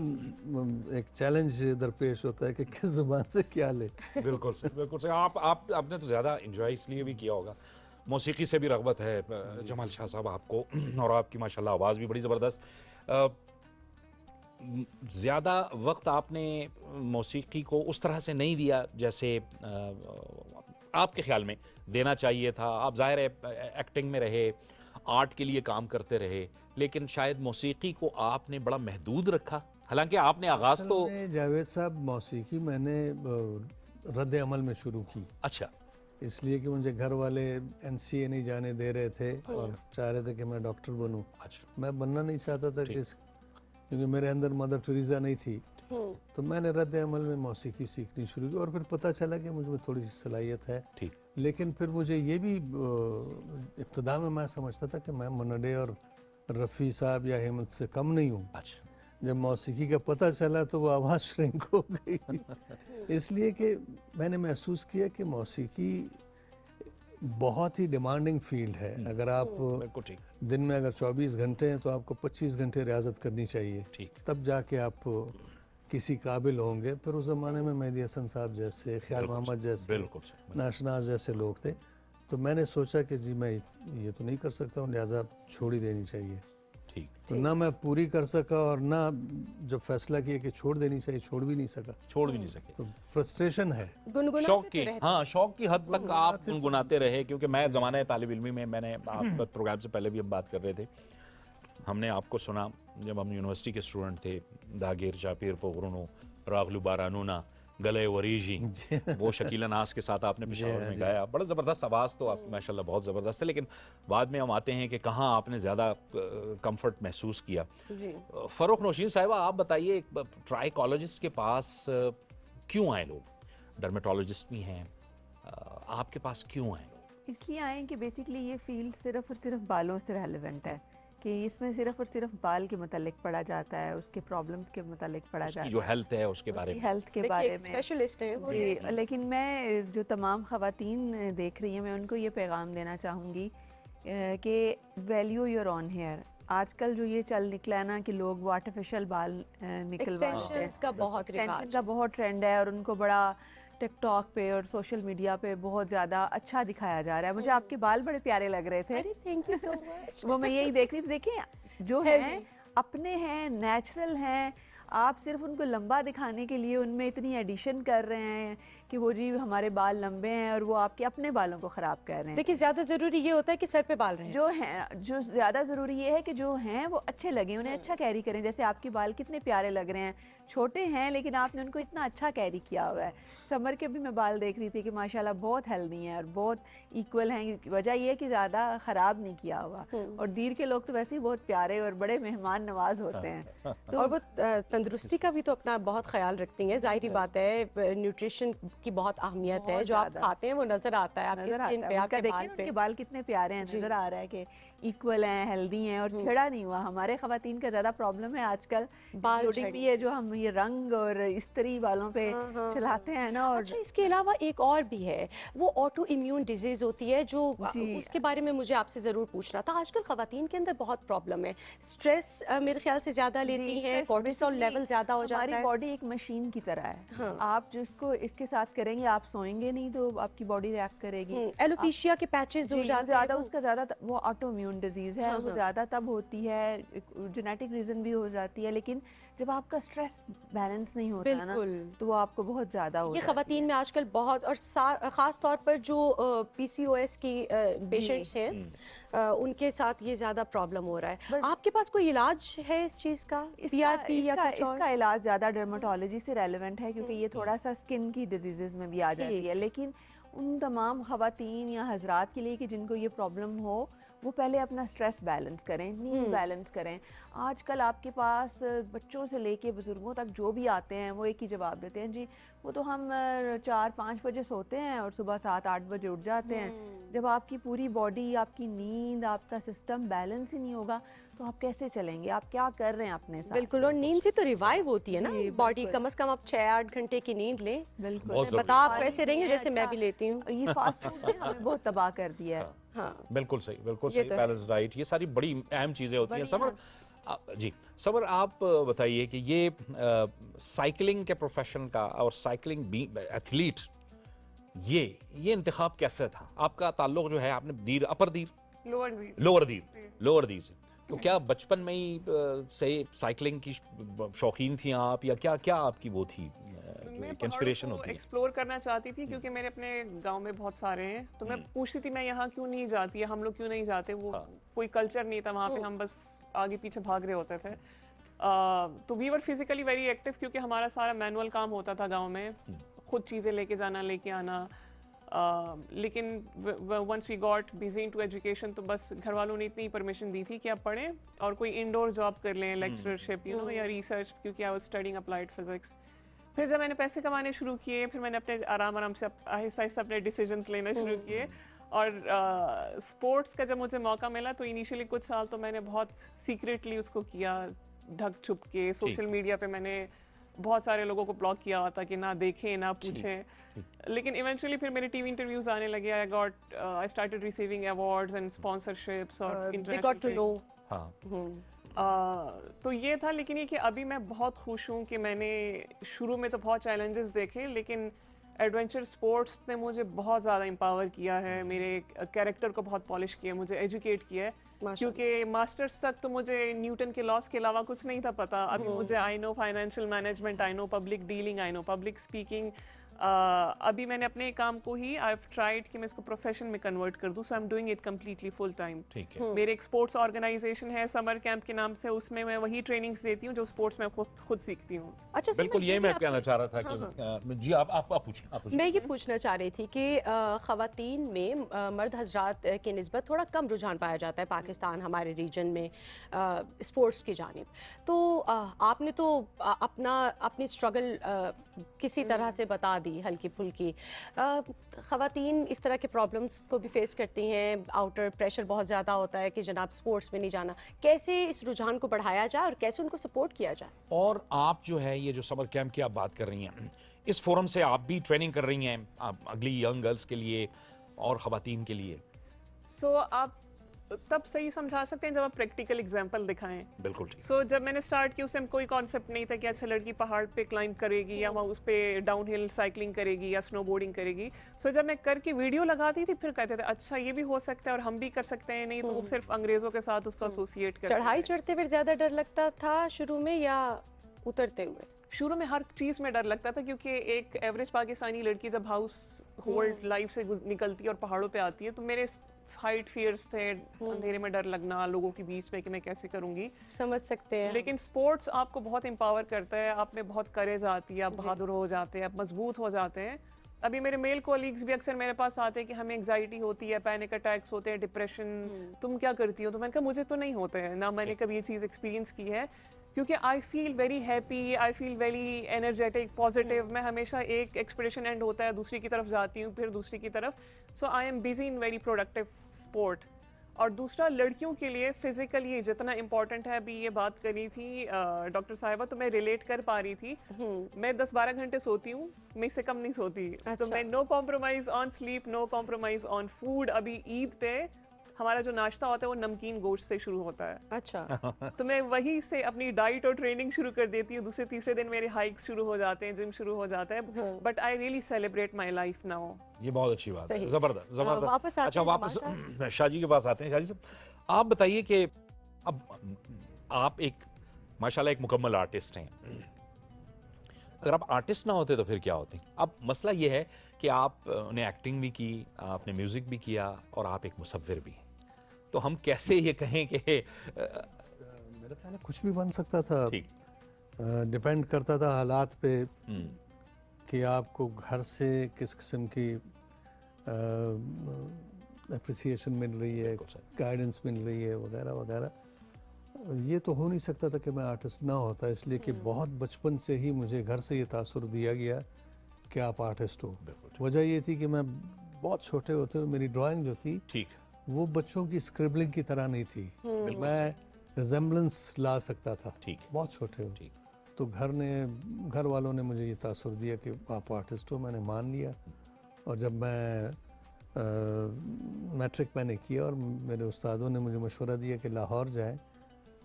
एक चैलेंज दरपेश होता है कि किस ज़ुबान से क्या ले। बिल्कुल सही, बिल्कुल सही। आपने तो ज़्यादा इंजॉय इसलिए भी किया होगा, मौसीकी से भी रग़बत है जमाल शाह साहब आपको, और आपकी माशाल्लाह आवाज़ भी बड़ी ज़बरदस्त। ज़्यादा वक्त आपने मौसीकी को उस तरह से नहीं दिया जैसे आपके ख्याल में देना चाहिए था। आप ज़ाहिर है एक्टिंग में रहे, आर्ट के लिए काम करते रहे, लेकिन शायद मौसीकी को आपने बड़ा महदूद रखा। हालांकि आपने आगाज़ तो जावेद साहब, मौसीकी मैंने रद्द अमल में शुरू की, अच्छा, इसलिए कि मुझे घर वाले NCA नहीं जाने दे रहे थे और चाह रहे थे कि मैं डॉक्टर बनूं। अच्छा, मैं बनना नहीं चाहता था क्योंकि मेरे अंदर मदर टेरेसा नहीं थी। तो मैंने रद्द अमल में मौसीकी सीखनी शुरू की और फिर पता चला कि मुझ में थोड़ी सी सलाहियत है। ठीक। लेकिन फिर मुझे ये भी इब्तदा में मैं समझता था कि मैं मुन्नडे और रफ़ी साहब या हेमंत से कम नहीं हूँ। अच्छा, जब मौसीकी का पता चला तो वो आवाज़ श्रिंक हो गई। इसलिए कि मैंने महसूस किया कि मौसीकी बहुत ही डिमांडिंग फील्ड है। अगर आप बिल्कुल ठीक, दिन में अगर 24 घंटे हैं तो आपको 25 घंटे रियाजत करनी चाहिए, ठीक। तब जाके आप किसी काबिल होंगे। फिर उस ज़माने में मेहदी हसन साहब जैसे, ख्याल मोहम्मद जैसे, बिल्कुल सही। नाशनाज जैसे लोग थे। तो मैंने सोचा कि जी मैं ये तो नहीं कर सकता हूँ, लिहाजा छोड़ ही देनी चाहिए। ठीक, तो ना मैं पूरी कर सका और ना जब फैसला किया कि छोड़ देनी चाहिए, छोड़ भी नहीं सका। छोड़ भी नहीं सके। तो फ्रस्ट्रेशन है। गुनगुनाते शौक तो की, रहते हाँ, शौक की हद तक आप गुनगुनाते रहे, क्योंकि मैं ज़माने तालिब इल्मी में, मैंने आप प्रोग्राम से पहले भी हम बात कर रहे थे, हमने आपको सुना जब हम यूनिवर्सिटी के स्टूडेंट थे, दागिर चापीर पोगरुनो रागलू बारानूना गले वरीजी, वो शकीला नाज के साथ आपने पेशावर में गाया। बड़ा ज़बरदस्त आवाज़ तो आपकी माशाल्लाह बहुत ज़बरदस्त है। लेकिन बाद में हम आते हैं कि कहाँ आपने ज़्यादा कंफर्ट महसूस किया। जी फ़रोख नौशीन साहिबा, आप बताइए, ट्राइकोलॉजिस्ट के पास क्यों आए लोग? डर्मेटोलॉजिस्ट भी हैं, आपके पास क्यों आए लोग? इसलिए आए कि बेसिकली ये फील्ड सिर्फ और सिर्फ बालों से रेलेवेंट है, कि इसमें सिर्फ और सिर्फ बाल के मुतालिक पढ़ा जाता है, उसके प्रॉब्लम्स के मुतालिक पढ़ा जाता है, जो हेल्थ है उसके बारे में। हेल्थ के देखिए बारे एक में। स्पेशलिस्ट है वो। जी, लेकिन मैं जो तमाम ख़वातीन देख रही हैं, मैं उनको ये पैगाम देना चाहूँगी कि वैल्यू योर ऑन हेयर। आजकल जो ये चल निकला है ना कि लोग वो आर्टिफिशियल बाल निकलवाते हैं, एक्सटेंशंस का बहुत एक्सटेंशन रिवाज का बहुत ट्रेंड है और उनको बड़ा टिकटॉक पे और सोशल मीडिया पे बहुत ज़्यादा अच्छा दिखाया जा रहा है। मुझे आपके बाल बड़े प्यारे लग रहे थे, अरे थैंक यू सो मच। वो मैं यही देख रही थी। देखिए जो हैं अपने हैं, नेचुरल हैं, आप सिर्फ उनको लंबा दिखाने के लिए उनमें इतनी एडिशन कर रहे हैं कि वो जी हमारे बाल लंबे हैं और वो आपके अपने बालों को ख़राब कर रहे हैं। देखिए ज़्यादा ज़रूरी ये होता है कि सर पे बाल रहें। जो हैं, जो ज़्यादा ज़रूरी ये है कि जो हैं वो अच्छे लगे, उन्हें अच्छा कैरी करें। जैसे आपके बाल कितने प्यारे लग रहे हैं, छोटे हैं लेकिन आपने उनको इतना अच्छा कैरी किया हुआ है। समर के भी मैं बाल देख रही थी कि माशाल्लाह बहुत हेल्दी हैं और बहुत इक्वल हैं। वजह ये है कि ज़्यादा ख़राब नहीं किया हुआ। और दीर के लोग तो वैसे ही बहुत प्यारे और बड़े मेहमान नवाज होते हैं। और वो तंदुरुस्ती का भी तो अपना बहुत ख्याल रखती हैं, जाहिर बात है न्यूट्रिशन की बहुत अहमियत है, बहुत जो आप ज़्यादा। खाते हैं वो नजर आता है आपकी नजर स्किन आता पे, है आपके उनका, बाल देखिए पे। उनके बाल कितने प्यारे हैं, नजर आ रहा है कि इक्वल हैं, हेल्दी हैं और छेड़ा नहीं हुआ। हमारे खवातीन का ज़्यादा प्रॉब्लम है आजकल बाल ब्यूटी झड़ने भी है, जो हम ये रंग और इस्त्री बालों पे चलाते हैं ना। और अच्छा, इसके अलावा एक और भी है, वो ऑटो इम्यून डिजीज होती है जो जी। उसके बारे में मुझे आपसे ज़रूर पूछना था। आजकल खवातीन के अंदर बहुत प्रॉब्लम है, स्ट्रेस मेरे ख्याल से ज़्यादा लेती हैं, स्ट्रेस कोर्टिसोल basically लेवल ज़्यादा हो जाता हमारी है। बॉडी एक मशीन की तरह है। आप जिसको इसके साथ करेंगे, आप सोएंगे नहीं तो आपकी बॉडी रिएक्ट करेगी। एलोपेशिया के पैचेस हो जी, जाते ज़्यादा हैं। उसका ज़्यादा वो ऑटो इम्यून डिजीज़ है, वो ज़्यादा तब होती है, जेनेटिक रीज़न भी हो जाती है, लेकिन जब आपका स्ट्रेस बैलेंस नहीं होता है ना, बिल्कुल। तो वो आपको बहुत ज़्यादा हो ये जाती खवातीन है। में आजकल बहुत, और ख़ास तौर पर जो PCOS की पेशेंट्स हैं, उनके साथ ये ज़्यादा प्रॉब्लम हो रहा है। आपके पास कोई इलाज है इस चीज़ का, PRP या कुछ और? इसका इलाज ज़्यादा डर्माटोलॉजी से रेलेवेंट है, क्योंकि ये थोड़ा सा स्किन की डिजीज़ में भी आ जाती है। लेकिन उन तमाम खवातीन या हजरात के लिए कि जिनको ये प्रॉब्लम हो, वो पहले अपना स्ट्रेस बैलेंस करें, नींद बैलेंस करें। आजकल आपके पास बच्चों से लेके बुजुर्गों तक जो भी आते हैं, वो एक ही जवाब देते हैं, जी वो तो हम 4-5 बजे सोते हैं और सुबह 7-8 बजे उठ जाते हैं। जब आपकी पूरी बॉडी, आपकी नींद, आपका सिस्टम बैलेंस ही नहीं होगा, तो आप कैसे चलेंगे? आप क्या कर रहे हैं अपने साथ? बिल्कुल, और नींद से तो रिवाइव होती है ना जी, बॉडी, बिल्कुल। कम से कम आप 6-8 घंटे की नींद लें। बिल्कुल। बहुत ज़रूरी बता आप पानी वैसे रहेंगे पिएं, जैसे मैं अच्छा, भी लेती हूँ। ये फास्ट फूड ने हमें बहुत तबाह कर दिया है। हाँ, बिल्कुल सही, बिल्कुल ये सही, तो है। बैलेंस डाइट, ये सारी बड़ी अहम चीज़ें होती हैं। बड़ी समर जी, समर आप बताइए कि ये साइकिलिंग के प्रोफेशन का और साइकिलिंग बी एथलीट, ये इंतखाब कैसे था? आपका ताल्लुक जो है, आपने दीर, अपर दीर, लोअर दीर से, तो क्या बचपन में ही से साइकिलिंग की शौकीन थी आप, या क्या क्या आपकी वो थी मैं इंस्पिरेशन पहाड़ों होती को है? एक्सप्लोर करना चाहती थी, क्योंकि मेरे अपने गांव में बहुत सारे हैं, तो मैं पूछती थी मैं यहाँ क्यों नहीं जाती, हम लोग क्यों नहीं जाते, वो कोई कल्चर नहीं था वहाँ पे, हम बस आगे पीछे भाग रहे होते थे। तो we were physically very active, क्योंकि हमारा सारा मैनुअल काम होता था गाँव में, खुद चीज़ें लेके जाना, लेके आना। लेकिन once we got busy into education, तो बस घर वालों ने इतनी परमिशन दी थी कि आप पढ़ें और कोई इंडोर जॉब कर लें, लेक्चरशिप यू नो, या रिसर्च, क्योंकि I was studying applied physics. फिर जब मैंने पैसे कमाने शुरू किए, फिर मैंने अपने आराम से आहिस्ता आहिस्ता अपने डिसीजंस लेना शुरू किए। और स्पोर्ट्स का जब मुझे मौका मिला, तो इनिशियली कुछ साल तो मैंने बहुत सीक्रेटली उसको किया, ढक छुप के। सोशल मीडिया पे मैंने बहुत सारे लोगों को ब्लॉक किया हुआ था कि ना देखें ना पूछें। लेकिन इवेंचुअली फिर मेरे टीवी इंटरव्यूज आने लगे, I started receiving awards and sponsorships और they got to know। हाँ, तो ये था। लेकिन ये कि अभी मैं बहुत खुश हूँ कि मैंने शुरू में तो बहुत चैलेंजेस देखे, लेकिन एडवेंचर स्पोर्ट्स ने मुझे बहुत ज़्यादा एम्पावर किया है, मेरे कैरेक्टर को बहुत पॉलिश किया, मुझे एजुकेट किया है। क्योंकि मास्टर्स तक तो मुझे न्यूटन के लॉस के अलावा कुछ नहीं था पता। अभी मुझे I know financial management, I know public dealing, I know public speaking. अभी मैंने अपने काम को ही आई हैव ट्राइड कि मैं इसको प्रोफेशन में कन्वर्ट कर दूं, so I am doing it completely full time. ठीक है। मेरे एक स्पोर्ट्स ऑर्गेनाइजेशन है समर कैंप के नाम से, उसमें मैं वही ट्रेनिंग्स देती हूँ जो स्पोर्ट्स में खुद सीखती हूँ। अच्छा, बिल्कुल, यही मैं कहना चाह रहा था कि जी आप पूछें। मैं ये पूछना चाह रही थी कि ख़वातीन में मर्द हजरात की निस्बत थोड़ा कम रुझान पाया जाता है पाकिस्तान, हमारे रीजन में स्पोर्ट्स की जानिब। तो आपने तो अपनी स्ट्रगल किसी तरह से बता दी हल्की फुल्की। ख़वातीन इस तरह के प्रॉब्लम्स को भी फेस करती हैं, आउटर प्रेशर बहुत ज़्यादा होता है कि जनाब स्पोर्ट्स में नहीं जाना। कैसे इस रुझान को बढ़ाया जाए और कैसे उनको सपोर्ट किया जाए? और आप जो है, ये जो समर कैंप की आप बात कर रही हैं, इस फोरम से आप भी ट्रेनिंग कर रही हैं आप अगली यंग गर्ल्स के लिए और ख़वातीन के लिए। सो आप तब सही समझा सकते हैं जब आप प्रैक्टिकल एग्जांपल दिखाएं। बिल्कुल ठीक। सो जब मैंने स्टार्ट किया, उस टाइम कोई कॉन्सेप्ट नहीं था कि अच्छा लड़की पहाड़ पे क्लाइंब करेगी या वहाँ उस पे डाउनहिल साइकिलिंग करेगी या स्नोबोर्डिंग करेगी। सो जब मैं करके वीडियो लगाती थी, फिर कहते थे अच्छा ये भी हो सकता है और हम भी कर सकते हैं, नहीं तो वो सिर्फ अंग्रेजों के साथ उसको एसोसिएट करते चढ़ाई थे। चढ़ते हुए ज़्यादा डर लगता था शुरू में या उतरते हुए? शुरू में हर चीज़ में डर लगता था, क्योंकि एक एवरेज पाकिस्तानी लड़की जब हाउस होल्ड लाइफ से निकलती है और पहाड़ों पे आती है, तो मेरे हाइट फियर्स थे, अंधेरे में डर लगना, लोगों के बीच में कि मैं कैसे करूंगी। समझ सकते हैं। लेकिन स्पोर्ट्स आपको बहुत एम्पावर करता है, आप में बहुत करेज आती है, आप बहादुर हो जाते हैं, आप मजबूत हो जाते हैं। अभी मेरे मेल कोलीग्स भी अक्सर मेरे पास आते हैं कि हमें एंग्जाइटी होती है, पैनिक अटैक्स होते हैं, डिप्रेशन, तुम क्या करती हो? तो मैंने कहा मुझे तो नहीं होते हैं, ना मैंने कभी ये चीज़ एक्सपीरियंस की है, क्योंकि आई फील वेरी हैप्पी, आई फील वेरी एनर्जेटिक, पॉजिटिव। मैं हमेशा एक एक्सप्रेशन एंड होता है, दूसरी की तरफ जाती हूँ, फिर दूसरी की तरफ। So I am busy in very productive sport. और दूसरा, लड़कियों के लिए फिजिकल ये जितना इम्पोर्टेंट है, अभी ये बात करी थी डॉक्टर साहिबा, तो मैं रिलेट कर पा रही थी। मैं 10-12 घंटे सोती हूँ, मैं इससे कम नहीं सोती। तो मैं no compromise on sleep, no compromise on food. अभी ईद पे हमारा जो नाश्ता होता है वो नमकीन गोश्त से शुरू होता है। अच्छा। तो मैं वही से अपनी डाइट और ट्रेनिंग शुरू कर देती हूँ। दूसरे तीसरे दिन मेरे हाइक्स शुरू हो जाते हैं, जिम शुरू हो जाता है। But I really celebrate my life now. ये बहुत अच्छी बात है, सही। जबरदस्त जबरदस्त। वापस आते अच्छा, हैं वापस जमाल शाह जी के पास आते हैं। शाह जी साहब, आप बताइए कि अब आप एक माशाल्लाह एक मुकम्मल आर्टिस्ट हैं। अगर आप आर्टिस्ट ना होते तो फिर क्या होते? अब मसला ये है कि आपने एक्टिंग भी की, आपने म्यूजिक भी किया और आप एक मुसव्विर भी हैं। तो हम कैसे ये कहें कि मेरा ख्याल है कुछ भी बन सकता था। ठीक। डिपेंड करता था हालात पे कि आपको घर से किस किस्म की अप्रिसिएशन मिल रही है, गाइडेंस मिल रही है, वगैरह वगैरह। ये तो हो नहीं सकता था कि मैं आर्टिस्ट ना होता, इसलिए कि बहुत बचपन से ही मुझे घर से ये तासुर दिया गया कि आप आर्टिस्ट हो। वजह ये थी कि मैं बहुत छोटे होते हुए मेरी ड्राइंग जो थी ठीक वो बच्चों की स्क्रिबलिंग की तरह नहीं थी। मैं रिजेम्बलेंस ला सकता था। ठीक। बहुत छोटे हो। ठीक। तो घर वालों ने मुझे ये तासुर दिया कि आप आर्टिस्ट हो, मैंने मान लिया। और जब मैं मैट्रिक मैंने किया और मेरे उस्तादों ने मुझे मशवरा दिया कि लाहौर जाए,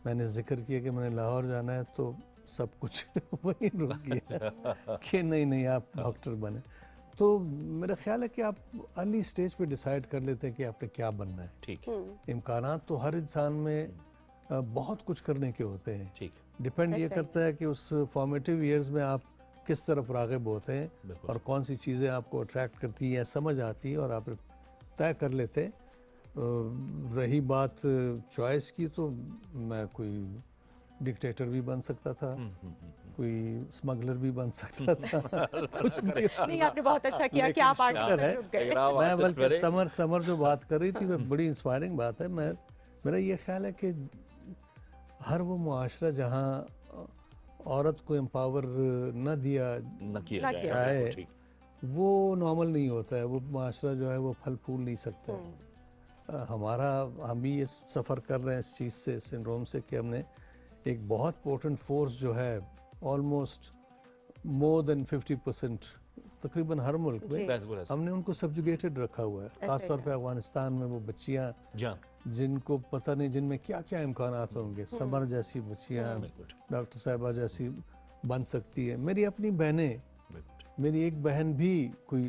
मैंने जिक्र किया कि मैंने लाहौर जाना है, तो सब कुछ वहीं रुक गया कि नहीं आप डॉक्टर बने। तो मेरा ख्याल है कि आप अर्ली स्टेज पे डिसाइड कर लेते हैं कि आपने क्या बनना है। ठीक। इम्कानात तो हर इंसान में बहुत कुछ करने के होते हैं। ठीक। डिपेंड ये करता है कि उस फॉर्मेटिव ईयर्स में आप किस तरफ राग़िब होते हैं और कौन सी चीज़ें आपको अट्रैक्ट करती हैं, समझ आती है और आप तय कर लेते हैं। रही बात चॉइस की, तो मैं कोई डिक्टेटर भी बन सकता था, कोई स्मगलर भी बन सकता था, कुछ भी। नहीं, आपने बहुत अच्छा किया कि आप आर्टिस्ट शुक्र में है। रुक गए। मैं बल्कि समर जो बात कर रही थी वो बड़ी इंस्पायरिंग बात है। मेरा ये ख्याल है कि हर वो मुआशरा जहाँ औरत को एम्पावर न दिया न किया ना किया जाए। जाए, ठीक। वो नॉर्मल नहीं होता है। वो मुआशरा जो है वो फल फूल नहीं सकता है। हम भी ये सफ़र कर रहे हैं इस चीज़ से, सिंड्रोम से, कि हमने एक बहुत पोटेंट फोर्स जो है ऑलमोस्ट मोर देन 50% तकरीबन हर मुल्क में बस हमने उनको सब्जुगेटेड रखा हुआ है। ख़ास तौर पे अफगानिस्तान में वो बच्चियाँ जान जिनको पता नहीं, जिनमें क्या क्या इम्कानात होंगे। समर जैसी बच्चियाँ डॉक्टर साहिबा जैसी बन सकती है। मेरी अपनी बहनें, मेरी एक बहन भी कोई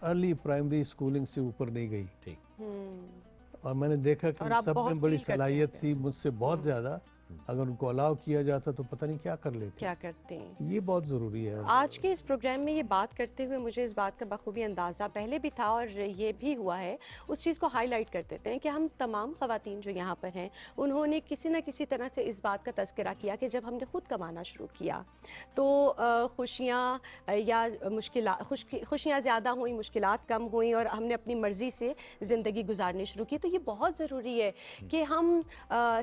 अर्ली प्राइमरी स्कूलिंग से ऊपर नहीं गई। ठीक। और मैंने देखा कि और आप सब बहुत में बड़ी feel करते सलाहियत हैं। थी, मुझसे बहुत ज़्यादा। अगर उनको अलाउ किया जाता तो पता नहीं क्या कर लेते। क्या करते हैं। ये बहुत ज़रूरी है। आज के इस प्रोग्राम में ये बात करते हुए मुझे इस बात का बखूबी अंदाज़ा पहले भी था और ये भी हुआ है। उस चीज़ को हाईलाइट कर देते हैं कि हम तमाम ख़वातीन जो यहाँ पर हैं, उन्होंने किसी न किसी तरह से इस बात का तज़किरा किया कि जब हमने ख़ुद कमाना शुरू किया तो खुशियाँ या खुशियाँ ज़्यादा हुई, मुश्किलात कम हुई और हमने अपनी मर्ज़ी से ज़िंदगी गुजारनी शुरू की। तो ये बहुत ज़रूरी है कि हम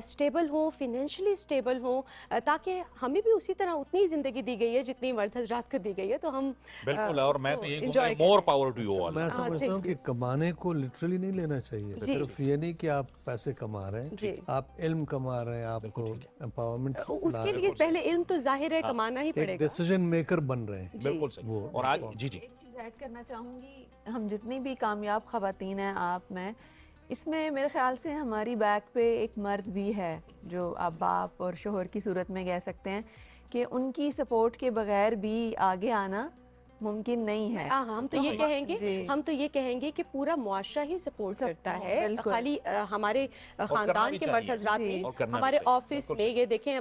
स्टेबल हों, फिनेंशियली स्टेबल हों, ताकि हमें भी उसी तरह उतनी ज़िंदगी दी गई है जितनी मर्द हजरात को दी गई है। तो हम बिल्कुल। और मैं तो ये enjoy मोर करें। Power to you all. मैं समझता हूँ कि कमाने को लिटरली नहीं लेना चाहिए। जी। सिर्फ ये नहीं कि आप पैसे कमा रहे जी। हैं, आप इल्म कमा रहे हैं, आपको एम्पावरमेंट, उसके लिए पहले इल्म तो जाहिर है कमाना ही एक पड़ेगा। डिसीजन मेकर बन रहे हैं। बिल्कुल सही। और आज जी जी एक चीज़ ऐड करना चाहूँगी, हम जितनी भी कामयाब ख़वातीन हैं, आप मैं, इसमें मेरे ख्याल से हमारी बैक पे एक मर्द भी है जो आप बाप और शोहर की सूरत में कह सकते हैं कि उनकी सपोर्ट के बगैर भी आगे आना मुमकिन नहीं है। हाँ, हम तो ये जी। कहेंगे कि पूरा मुआशरा ही सपोर्ट करता है। बिल्कुल। खाली हमारे ख़ानदान भी के मर्द चाहिए। हजरात जी। नहीं, और करना भी हमारे चाहिए। ऑफिस में ये देखें,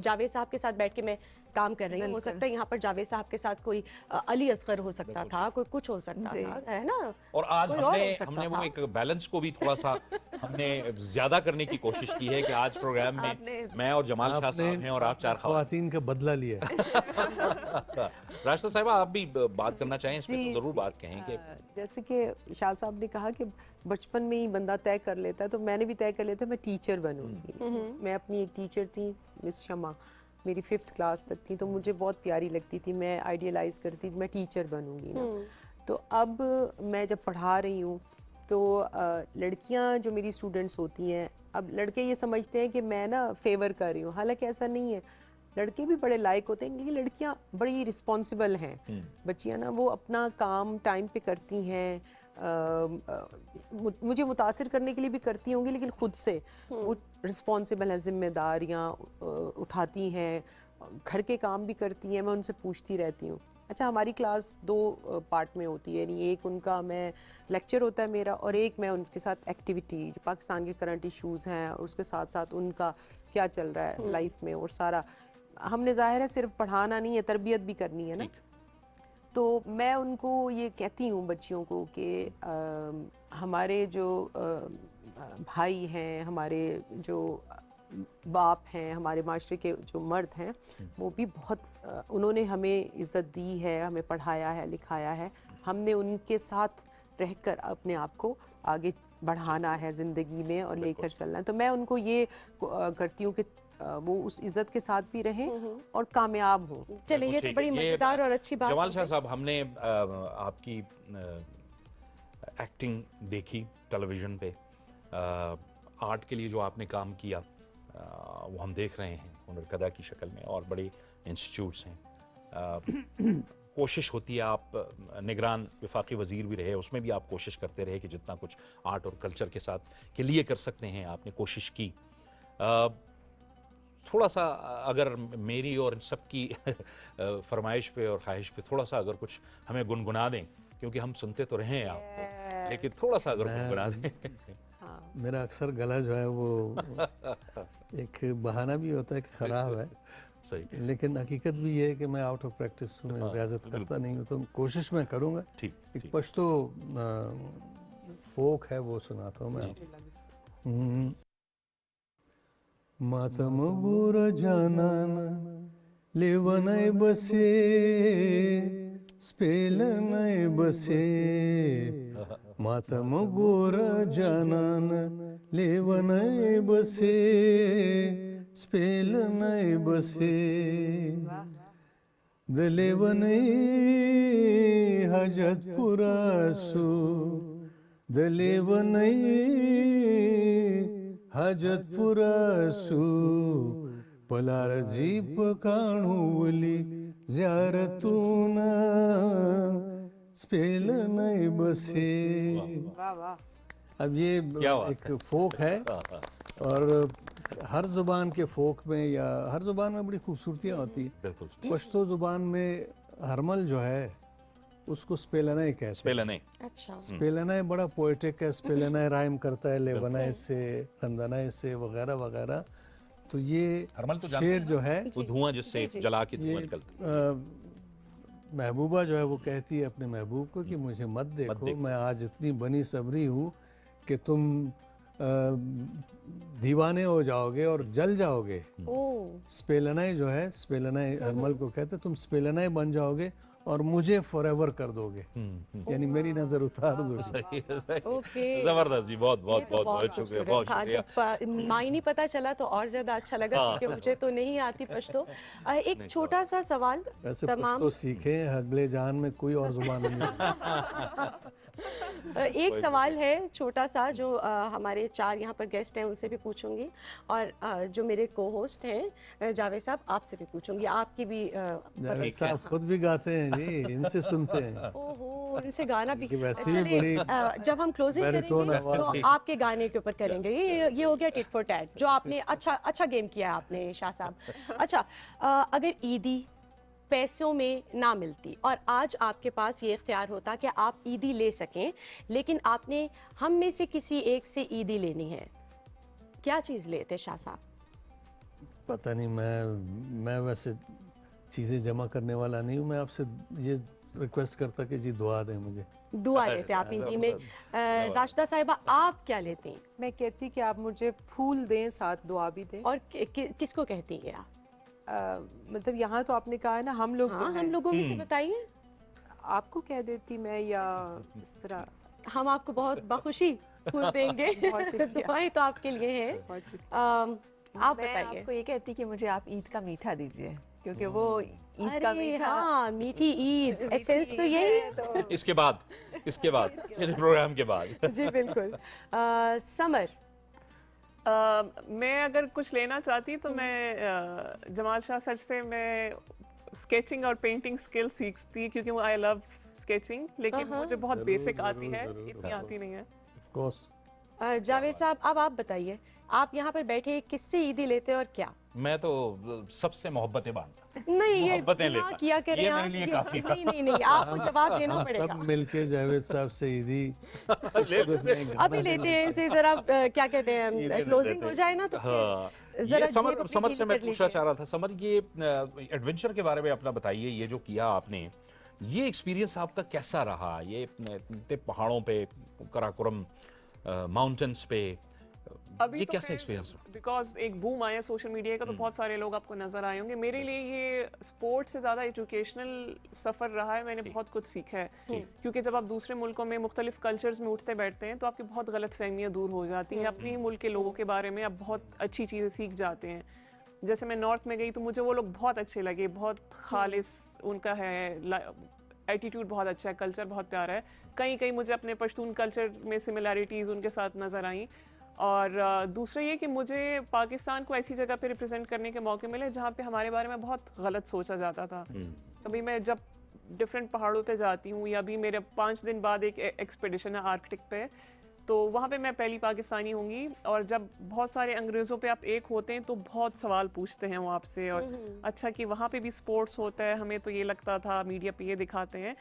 जावेद साहब के साथ बैठ के मैं काम कर रही हूँ। हो बिल्कुल। सकता है यहाँ पर जावेद साहब के साथ कोई अली असगर हो सकता था, कोई कुछ हो सकता जी। था, है ना। और आज कोई और हो हमने सकता वो था। एक बैलेंस को भी थोड़ा सा हमने ज्यादा करने की कोशिश की है कि आज प्रोग्राम में आपने- मैं और जमाल शाह साहब हैं और आप चार ख़वातीन का बदला लिया है। राशिदा साहिबा, आप भी बात करना चाहें इस पे तो जरूर बात कहें कि जैसे कि शाह साहब ने कहा कि बचपन में ही बंदा तय कर लेता है, तो मैंने भी तय कर लिया था मैं टीचर बनूंगी। मैं अपनी एक टीचर थी मिस शमा, मेरी 5th क्लास तक थी, तो मुझे बहुत प्यारी लगती थी, मैं आइडियलाइज़ करती थी मैं टीचर बनूंगी ना। तो अब मैं जब पढ़ा रही हूँ तो लड़कियाँ जो मेरी स्टूडेंट्स होती हैं, अब लड़के ये समझते हैं कि मैं ना फेवर कर रही हूँ, हालांकि ऐसा नहीं है। लड़के भी बड़े लायक होते हैं, लेकिन लड़कियाँ बड़ी रिस्पॉन्सिबल हैं। बच्चियाँ ना वो अपना काम टाइम पे करती हैं, मुझे मुतासिर करने के लिए भी करती होंगी, लेकिन खुद से वो रिस्पॉन्सिबल हैं, जिम्मेदारियाँ उठाती हैं, घर के काम भी करती हैं। मैं उनसे पूछती रहती हूँ। अच्छा, हमारी क्लास 2 पार्ट में होती है, यानी एक उनका मैं लेक्चर होता है मेरा, और एक मैं उनके साथ एक्टिविटी, जो पाकिस्तान के करंट इश्यूज़ हैं और उसके साथ साथ उनका क्या चल रहा है लाइफ में, और सारा हमने ज़ाहिर है सिर्फ पढ़ाना नहीं है, तरबियत भी करनी है ना। तो मैं उनको ये कहती हूँ बच्चियों को कि हमारे जो भाई हैं, हमारे जो बाप हैं, हमारे माशरे के जो मर्द हैं, वो भी बहुत उन्होंने हमें इज़्ज़त दी है, हमें पढ़ाया है, लिखाया है। हमने उनके साथ रहकर अपने आप को आगे बढ़ाना है ज़िंदगी में और लेकर चलना है। तो मैं उनको ये करती हूँ कि वो उस इज़्ज़त के साथ भी रहें और कामयाब हों। चलिए, ये तो ठीक बड़ी है। ये मज़ेदार और अच्छी बात जमाल हो शाह गई। साहब, हमने आपकी एक्टिंग देखी टेलीविज़न पे, आर्ट के लिए जो आपने काम किया वो हम देख रहे हैं हुनरकदा की शक्ल में, और बड़े इंस्टीट्यूट्स हैं। कोशिश होती है, आप निगरान वफाकी वज़ीर भी रहे, उसमें भी आप कोशिश करते रहे कि जितना कुछ आर्ट और कल्चर के साथ के लिए कर सकते हैं आपने कोशिश की। थोड़ा सा अगर मेरी और सबकी फरमाइश पे और ख्वाहिश पे थोड़ा सा अगर कुछ हमें गुनगुना दें, क्योंकि हम सुनते तो रहे हैं आपको, लेकिन थोड़ा सा अगर गुनगुना दें। मेरा अक्सर गला जो है वो एक बहाना भी होता है कि ख़राब है, सही, लेकिन हकीकत भी ये है कि मैं आउट ऑफ प्रैक्टिस में रियाजत करता नहीं हूँ, तो कोशिश मैं करूँगा। ठीक, एक ठीक। पश्तो फोक है, वो सुनाता हूँ मैं। मातम गोर जानान लेवनय बसे स्पेलनय बसे, मातम गोर जानान लेवनय बसे स्पेलनय बसे, दलेवनय हजतपुरासु दलेवनय हजतपुरासु पलार जीप काणुवली ज़्यारतून स्पेल नहीं बसे। वाह वाह। अब ये क्या बात एक फोक है, और हर ज़ुबान के फोक में या हर ज़ुबान में बड़ी खूबसूरतियाँ होती हैं। बिल्कुल, पश्तो ज़ुबान में हरमल जो है उसको स्पेलनाई कहते हैं। स्पेलने, अच्छा, स्पेलनाई बड़ा पोएटिक है, स्पेलनाई राइम करता है लेवनाई से, खंदनाई से, वगैरह वगैरह। तो ये हरमल तो जानते शेर हैं जो है वो धुआं जिससे जला के धुआं ये निकलता महबूबा जो है वो कहती है अपने महबूब को कि मुझे मत देखो, मैं आज इतनी बनी सबरी हूँ कि तुम दीवाने हो जाओगे और जल जाओगे। स्पेलनाई जो है, स्पेलनाई हरमल को कहते, तुम स्पेलनाई बन जाओगे और मुझे फॉरएवर कर दोगे, यानी मेरी नजर उतार दोगे। सही है, सही है। ओके। जबरदस्त जी, बहुत बहुत ये तो बहुत बहुत शुक्रिया, बहुत खूबसूरत था। शुक्रिया। जब मायने पता चला तो और ज्यादा अच्छा लगा, क्योंकि मुझे तो नहीं आती पश्तो। एक छोटा सा सवाल ऐसे तमाम पश्तो सीखें, अगले जान में कोई और जुबान नहीं। एक सवाल है छोटा सा जो हमारे 4 यहाँ पर गेस्ट हैं उनसे भी पूछूंगी, और जो मेरे को होस्ट हैं जावेद साहब, आपसे भी पूछूंगी। आपकी भी जावेद साहब खुद भी गाते हैं जी, इनसे सुनते हैं। ओहो, इनसे गाना भी। कि वैसे भी चलिए, बड़ी जब हम क्लोजिंग baritone करेंगे आवाज तो आपके गाने के ऊपर करेंगे। ये हो गया टिट फॉर टैट, जो आपने अच्छा गेम किया है आपने शाह साहब। अच्छा, अगर ईदी पैसों में ना मिलती और आज आपके पास ये इख्तियार होता कि आप ईदी ले सकें, लेकिन आपने हम में से किसी एक से ईदी लेनी है, क्या चीज़ लेते शाह साहब? पता नहीं, मैं वैसे चीज़ें जमा करने वाला नहीं हूँ। मैं आपसे ये रिक्वेस्ट करता कि जी दुआ दें मुझे। दुआ लेते आप ईदी में। राशिदा साहिबा, आप क्या लेते हैं? मैं कहती कि आप मुझे फूल दें, साथ दुआ भी दें। और किसको कहती हैं आप? मतलब यहाँ तो आपने कहा है ना हम लोग जो हाँ, हम हैं, लोगों में से बताइए। आपको कह देती मैं, या इस तरह। हम आपको बहुत बखुशी फूल देंगे। बहुत शुक्रिया। दुआएं तो आपके लिए हैं। बहुत शुक्रिया। आप मैं बताइए। आपको ये कहती कि मुझे आप ईद का मीठा दीजिए, क्योंकि वो ईद का अरे मीठा हाँ, मीठी ईद, मीठी एसेंस तो ईद यही है, तो इसके बाद मेरे प्रोग्राम के बाद जी बिल्कुल। समर, मैं अगर कुछ लेना चाहती तो मैं जमाल शाह सर से मैं स्केचिंग और पेंटिंग स्किल सीखती, क्योंकि आई लव स्केचिंग, लेकिन मुझे बहुत जरूर, बेसिक आती जरूर, है, जरूर, इतनी आती नहीं है। Of course. जावेद साहब, अब आप बताइए, आप यहाँ पर बैठे किससे ईदी लेते हैं और क्या? मैं तो सबसे मोहब्बतें बांटता नहीं, ये मोहब्बतें ना लेता। किया करें ये आप, मेरे लिए काफी है। नहीं नहीं, आपको जवाब देना हम पड़ेगा। सब मिलके जावेद साहब से ईदी खूबसूरत में गाना अभी लेते हैं इसे जरा, क्या कहते हैं, लेते क्लोजिंग लेते। हो जाए ना तो हाँ, जरा ये जेब समर अपनी समर गीली से मैं कर पूछना लीजिए। चाह रहा था, समर ये एडवेंचर के बारे में अपना बताइए, ये जो किया आपने, ये एक्सपीरियंस आपका कैसा रहा? ये इतने पहाड़ों पे, कराकोरम माउंटेन्स पे, ये तो कैसा फिर एक्सपीरियंस? बिकॉज एक बूम आया सोशल मीडिया का, तो बहुत सारे लोग आपको नजर आए होंगे। मेरे लिए ये स्पोर्ट्स से ज़्यादा एजुकेशनल सफ़र रहा है, मैंने बहुत कुछ सीखा है, क्योंकि जब आप दूसरे मुल्कों में मुख्तलिफ कल्चर्स में उठते बैठते हैं तो आपकी बहुत गलत फहमियाँ दूर हो जाती हैं, अपने ही मुल्क के लोगों के बारे में आप बहुत अच्छी चीज़ें सीख जाते हैं। जैसे मैं नॉर्थ में गई तो मुझे वो लोग बहुत अच्छे लगे, बहुत खालिस उनका है, एटीट्यूड बहुत अच्छा है, कल्चर बहुत प्यारा है। कहीं कहीं मुझे अपने पश्तून कल्चर में सिमिलैरिटीज़ उनके साथ नज़र आई। और दूसरा ये कि मुझे पाकिस्तान को ऐसी जगह पे रिप्रेजेंट करने के मौके मिले जहाँ पे हमारे बारे में बहुत गलत सोचा जाता था। अभी मैं जब डिफरेंट पहाड़ों पे जाती हूँ, या अभी मेरे 5 दिन बाद एक एक्सपेडिशन है आर्कटिक पे, तो वहाँ पे मैं पहली पाकिस्तानी होंगी। और जब बहुत सारे अंग्रेज़ों पे आप एक होते हैं तो बहुत सवाल पूछते हैं वो आपसे, और अच्छा कि वहाँ पे भी स्पोर्ट्स होता है, हमें तो ये लगता था, मीडिया पे ये दिखाते हैं।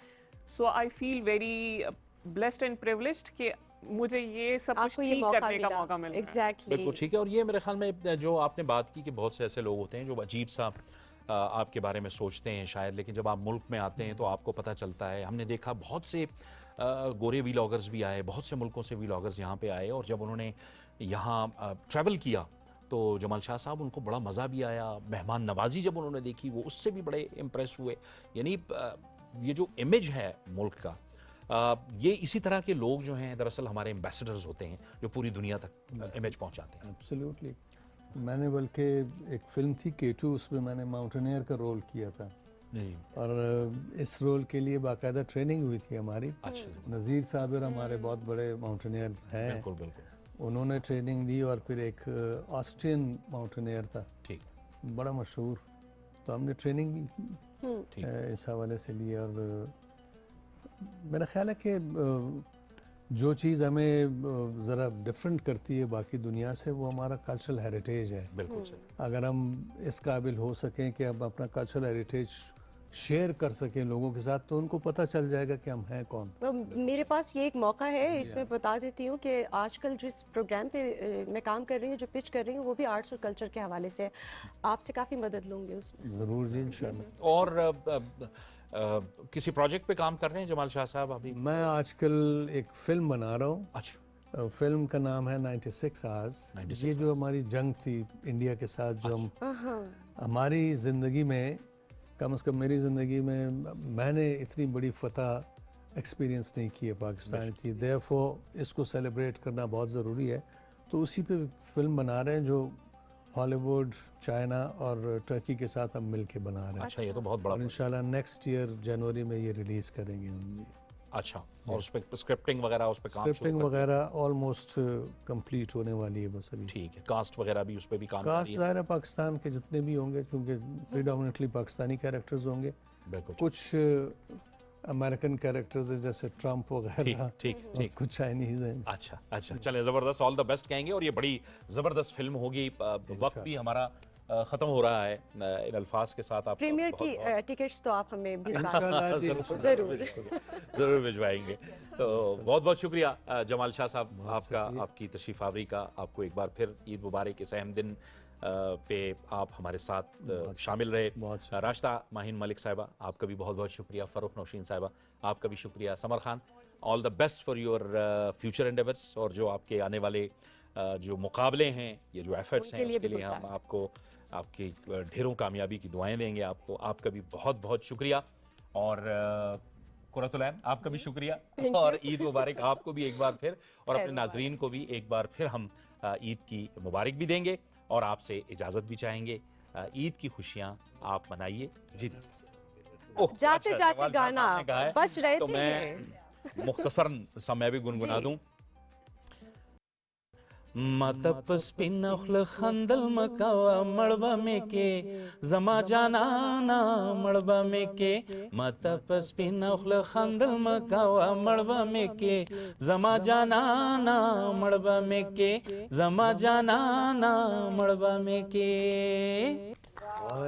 So I feel very blessed and privileged कि मुझे ये सब कुछ आपको ये ठीक मौका करने का मिला। मौका मिल रहा है। एग्जैक्टली। बिल्कुल ठीक है। और ये मेरे ख्याल में जो आपने बात की कि बहुत से ऐसे लोग होते हैं जो अजीब सा आपके बारे में सोचते हैं शायद, लेकिन जब आप मुल्क में आते हैं तो आपको पता चलता है। हमने देखा बहुत से गोरे वीलॉगर्स भी आए, बहुत से मुल्कों से वीलॉगर्स यहाँ पे आए, और जब उन्होंने यहाँ ट्रैवल किया तो जमाल शाह साहब उनको बड़ा मज़ा भी आया, मेहमान नवाजी जब उन्होंने देखी वो उससे भी बड़े इम्प्रेस हुए। यानी ये जो इमेज है मुल्क का, ये इसी तरह के लोग जो हैं दरअसल हमारे एम्बेसडर्स होते हैं जो पूरी दुनिया तक इमेज पहुंचाते हैं। एब्सोल्युटली। मैंने बल्कि एक फिल्म थी K2, उसमें मैंने माउंटेनियर का रोल किया था, और इस रोल के लिए बाकायदा ट्रेनिंग हुई थी हमारी। अच्छा, नज़ीर साबिर हमारे बहुत बड़े माउंटेनियर हैं, बिल्कुल बिल्कुल उन्होंने ट्रेनिंग दी। और फिर एक ऑस्ट्रियन माउंटेनियर था, ठीक बड़ा मशहूर, तो हमने ट्रेनिंग भी ठीक। इस हवाले से लिए। और मेरा ख्याल है कि जो चीज़ हमें ज़रा डिफरेंट करती है बाकी दुनिया से, वो हमारा कल्चरल हेरिटेज है। बिल्कुल सही। अगर हम इस काबिल हो सकें कि हम अपना कल्चरल हेरिटेज शेयर कर सकें लोगों के साथ, तो उनको पता चल जाएगा कि हम हैं कौन। तो मेरे पास ये एक मौका है, इसमें बता देती हूँ कि आजकल जिस प्रोग्राम पे मैं काम कर रही हूँ, जो पिच कर रही हूँ, वो भी आर्ट्स और कल्चर के हवाले से है। आपसे काफ़ी मदद लूँगी उसमें। ज़रूर जी, इंशाल्लाह। और किसी प्रोजेक्ट पे काम कर रहे हैं जमाल शाह साहब अभी? मैं आजकल एक फ़िल्म बना रहा हूँ। अच्छा, फिल्म का नाम है 96 आवर्स। 96 ये जो हमारी जंग थी इंडिया के साथ, जो हम हमारी ज़िंदगी में, कम से कम मेरी ज़िंदगी में, मैंने इतनी बड़ी फतह एक्सपीरियंस नहीं की है पाकिस्तान की। देयरफॉर इसको सेलिब्रेट करना बहुत ज़रूरी है, तो उसी पे फिल्म बना रहे हैं, जो हॉलीवुड, चाइना और टर्की के साथ हम मिल के बना रहे हैं। अच्छा, ये तो बहुत बड़ा और इंशाल्लाह नेक्स्ट ईयर जनवरी में ये रिलीज़ करेंगे हम। अच्छा, और उस पर स्क्रिप्टिंग वगैरह, उस पर काम शुरू स्क्रिप्टिंग कर- वगैरह ऑलमोस्ट कंप्लीट होने वाली है बस अभी। ठीक है। कास्ट वगैरह भी उस पर भी काम कर कास्ट रही है? ज़ाहिर है पाकिस्तान के जितने भी होंगे, क्योंकि प्रीडोमिनेटली पाकिस्तानी कैरेक्टर्स होंगे, बिल्कुल कुछ अमेरिकन कैरेक्टर्स हैं जैसे ट्रम्प ठीक वगैरह, ठीक और ठीक। कुछ चाइनीज़ हैं। अच्छा अच्छा, चले ज़बरदस्त, ऑल द बेस्ट कहेंगे। और ये बड़ी ज़बरदस्त फिल्म होगी। वक्त भी हमारा ख़त्म हो रहा है। इन अल्फाज के साथ आप प्रीमियर की टिकट्स तो आप हमें भिजवा इंशाल्लाह जी, ज़रूर। ज़रूर भिजवाएंगे। तो बहुत बहुत शुक्रिया जमाल शाह साहब आपका, आपकी तशरीफ़ आवरी का। आपको एक बार फिर ईद मुबारक। इस अहम दिन पे आप हमारे साथ शामिल रहे। बहुत राशिदा माहिन मलिक साहिबा, आपका भी बहुत बहुत शुक्रिया। फ़ारूक नौशीन साहिबा, आपका भी शुक्रिया। Summer Khan, all the best for your future endeavours. और जो आपके आने वाले जो मुकाबले हैं, ये जो एफर्ट्स हैं, उनके लिए उसके भी लिए हम आपको आपकी ढेरों कामयाबी की दुआएं देंगे आपको। आपका भी बहुत बहुत शुक्रिया। और कुरतुलैन, आपका भी शुक्रिया। और ईद मुबारक आपको भी एक बार फिर, और अपने नाजरीन को भी एक बार फिर हम ईद की मुबारक भी देंगे और आपसे इजाज़त भी चाहेंगे। ईद की खुशियाँ आप मनाइए। जी जी। ओह, जाते अच्छा, जाते जमाल शाह गाना साहब ने कहा है, बज रहे तो थे मैं मुख्तसरन सा मैं भी गुनगुना जी। दूं। मतपस्पिन खंदल मकावा मड़बा में के जमा जाना ना मड़बा में के मतपस्पिन खंदल मकावा मड़बा में के जमा जाना ना मड़बा में के जमा जाना ना मड़बा में के।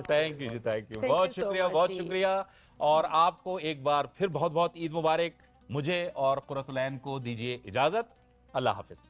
थैंक यू जी, थैंक यू, Thank बहुत you so शुक्रिया, much बहुत जी। शुक्रिया। और आपको एक बार फिर बहुत बहुत ईद मुबारक। मुझे और कुरतुलैन को दीजिए इजाजत। अल्लाह हाफिज।